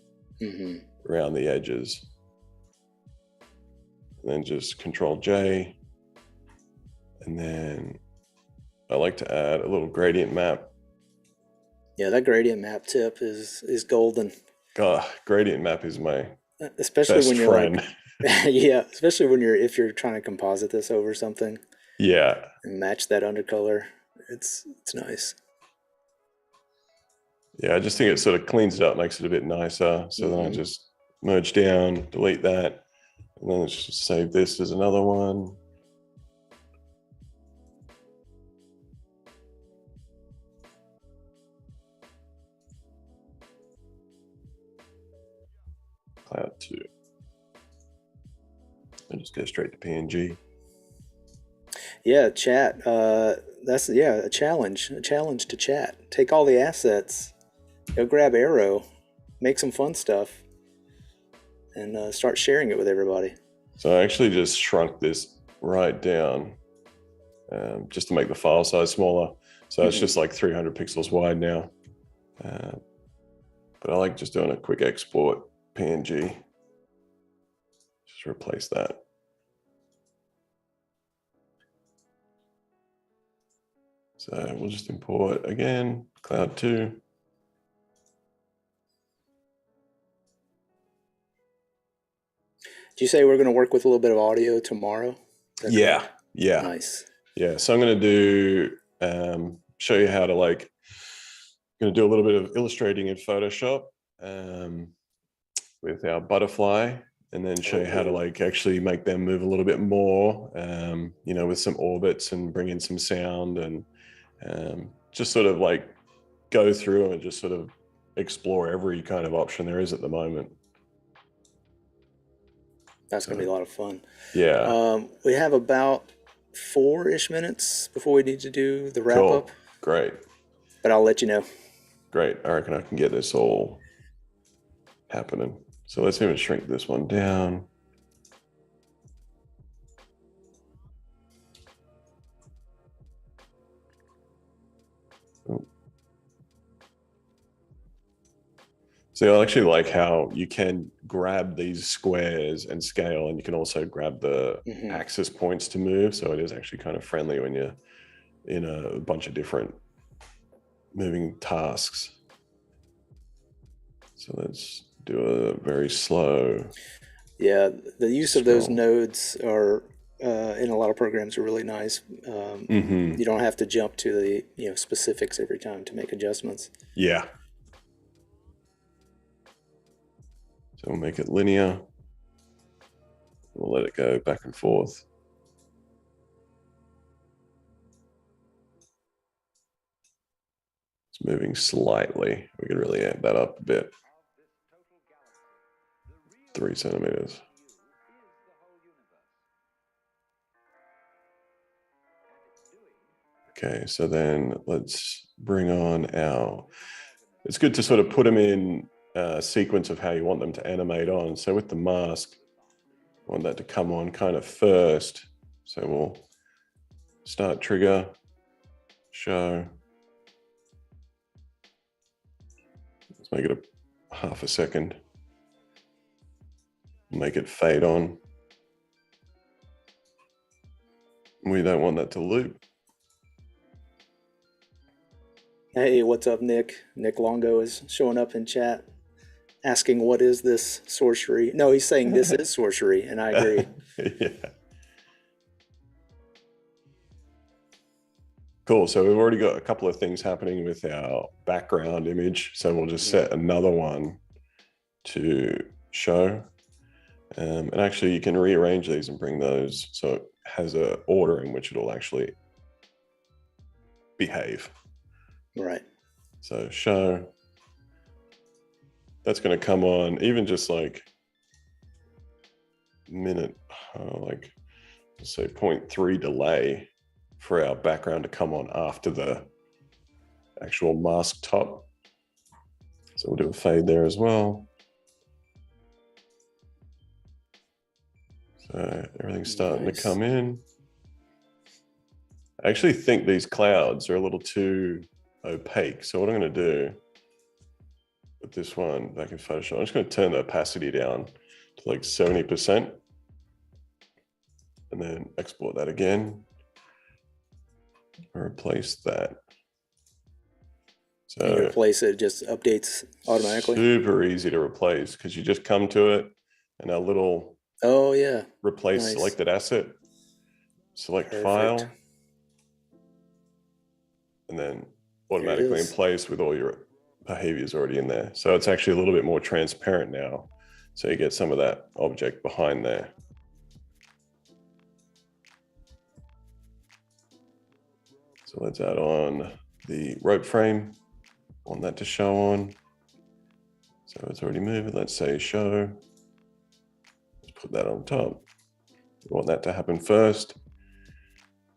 around the edges. And then just Control J. And then I like to add a little gradient map. Yeah, that gradient map tip is golden. God, gradient map is my especially best when you're friend. Like, yeah, especially when if you're trying to composite this over something. Yeah. And match that undercolor. It's nice. Yeah, I just think it sort of cleans it up, makes it a bit nicer. So then I just merge down, delete that, and then let's just save this as another one. Cloud 2. And just go straight to PNG. Yeah, chat. That's a challenge. A challenge to chat. Take all the assets, go grab Aero, make some fun stuff, and start sharing it with everybody. So I actually just shrunk this right down just to make the file size smaller. So it's just like 300 pixels wide now. But I like just doing a quick export PNG. Just replace that. So we'll just import again, Cloud 2. Do you say we're going to work with a little bit of audio tomorrow? Yeah. Correct? Yeah. Nice. Yeah. So I'm going to do, show you how to like, going to do a little bit of illustrating in Photoshop with our butterfly, and then show you how to like actually make them move a little bit more, you know, with some orbits and bring in some sound and just sort of like go through and just sort of explore every kind of option there is at the moment. That's going to be a lot of fun. Yeah. We have about 4-ish minutes before we need to do the wrap up. Great. But I'll let you know. Great. I reckon I can get this all happening. So let's even shrink this one down. So I actually like how you can grab these squares and scale, and you can also grab the axis points to move. So it is actually kind of friendly when you're in a bunch of different moving tasks. So let's do a very slow. Yeah, the use of those nodes are in a lot of programs are really nice. Hmm. You don't have to jump to the specifics every time to make adjustments. Yeah. So we'll make it linear. We'll let it go back and forth. It's moving slightly. We can really amp that up a bit. 3 centimeters. Okay, so then let's bring on our, it's good to sort of put them in a sequence of how you want them to animate on. So with the mask, I want that to come on kind of first. So we'll start trigger, show. Let's make it a half a second. Make it fade on. We don't want that to loop. Hey, what's up, Nick? Nick Longo is showing up in chat, asking what is this sorcery? No, he's saying this is sorcery, and I agree. Yeah. Cool. So we've already got a couple of things happening with our background image. So we'll just set another one to show. And actually, you can rearrange these and bring those so it has an order in which it'll actually behave. Right. So show. That's going to come on even just like minute, like let's say 0.3 delay for our background to come on after the actual mask top. So we'll do a fade there as well. So everything's starting to come in. I actually think these clouds are a little too opaque. So what I'm going to do with this one back in Photoshop, I'm just going to turn the opacity down to like 70% and then export that again. Replace that. So and you replace it, just updates automatically. Super easy to replace because you just come to it and a little replace selected asset, select file, and then automatically in place with all your behaviors already in there. So it's actually a little bit more transparent now. So you get some of that object behind there. So let's add on the rope frame. Want that to show on. So it's already moving. Let's say show. Let's put that on top. We want that to happen first.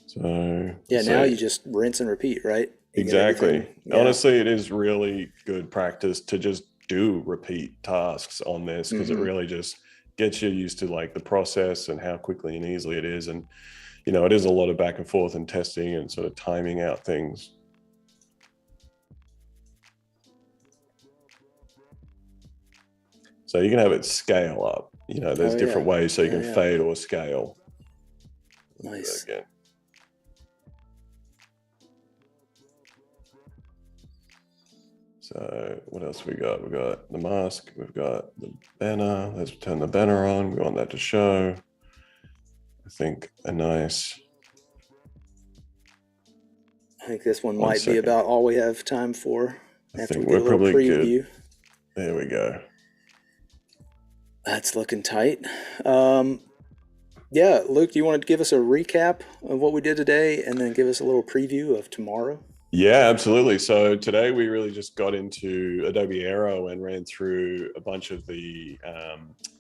So yeah, now you just rinse and repeat, right? Exactly. Honestly, it is really good practice to just do repeat tasks on this because it really just gets you used to like the process and how quickly and easily it is. And, you know, it is a lot of back and forth and testing and sort of timing out things. So you can have it scale up, you know, there's different ways so you can fade or scale. Nice. Again. So what else we got? We got the mask, we've got the banner. Let's turn the banner on. We want that to show. I think a nice. I think this one might be about all we have time for. I think we're probably preview. Good. There we go. That's looking tight. Yeah, Luke, do you want to give us a recap of what we did today and then give us a little preview of tomorrow? Yeah, absolutely. So today we really just got into Adobe Aero and ran through a bunch of the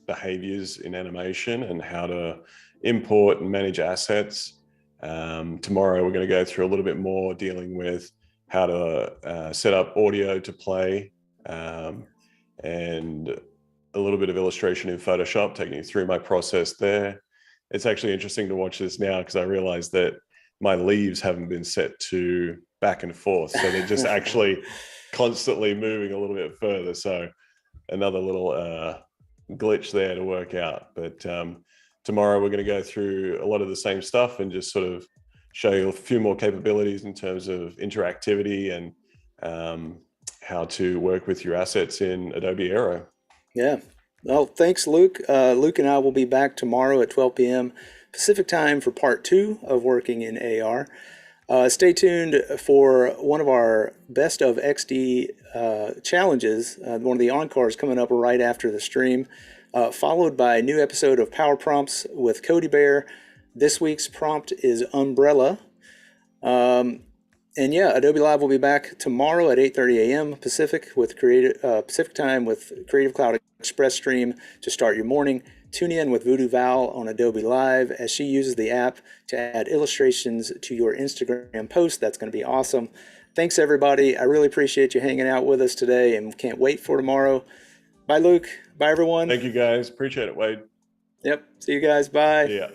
behaviors in animation and how to import and manage assets. Tomorrow we're going to go through a little bit more dealing with how to set up audio to play and a little bit of illustration in Photoshop, taking you through my process there. It's actually interesting to watch this now because I realized that my leaves haven't been set to back and forth. So they're just actually constantly moving a little bit further. So another little glitch there to work out. But tomorrow we're going to go through a lot of the same stuff and just sort of show you a few more capabilities in terms of interactivity and how to work with your assets in Adobe Aero. Yeah. Well, thanks, Luke. Luke and I will be back tomorrow at 12 p.m. Pacific time for part 2 of working in AR. Stay tuned for one of our Best of XD challenges, one of the encores coming up right after the stream, followed by a new episode of Power Prompts with Cody Bear. This week's prompt is Umbrella. And yeah, Adobe Live will be back tomorrow at 8:30 a.m. Pacific Pacific time with Creative Cloud Express stream to start your morning. Tune in with Voodoo Val on Adobe Live as she uses the app to add illustrations to your Instagram post. That's going to be awesome. Thanks, everybody. I really appreciate you hanging out with us today and can't wait for tomorrow. Bye, Luke. Bye, everyone. Thank you, guys. Appreciate it, Wade. Yep. See you guys. Bye. Yeah.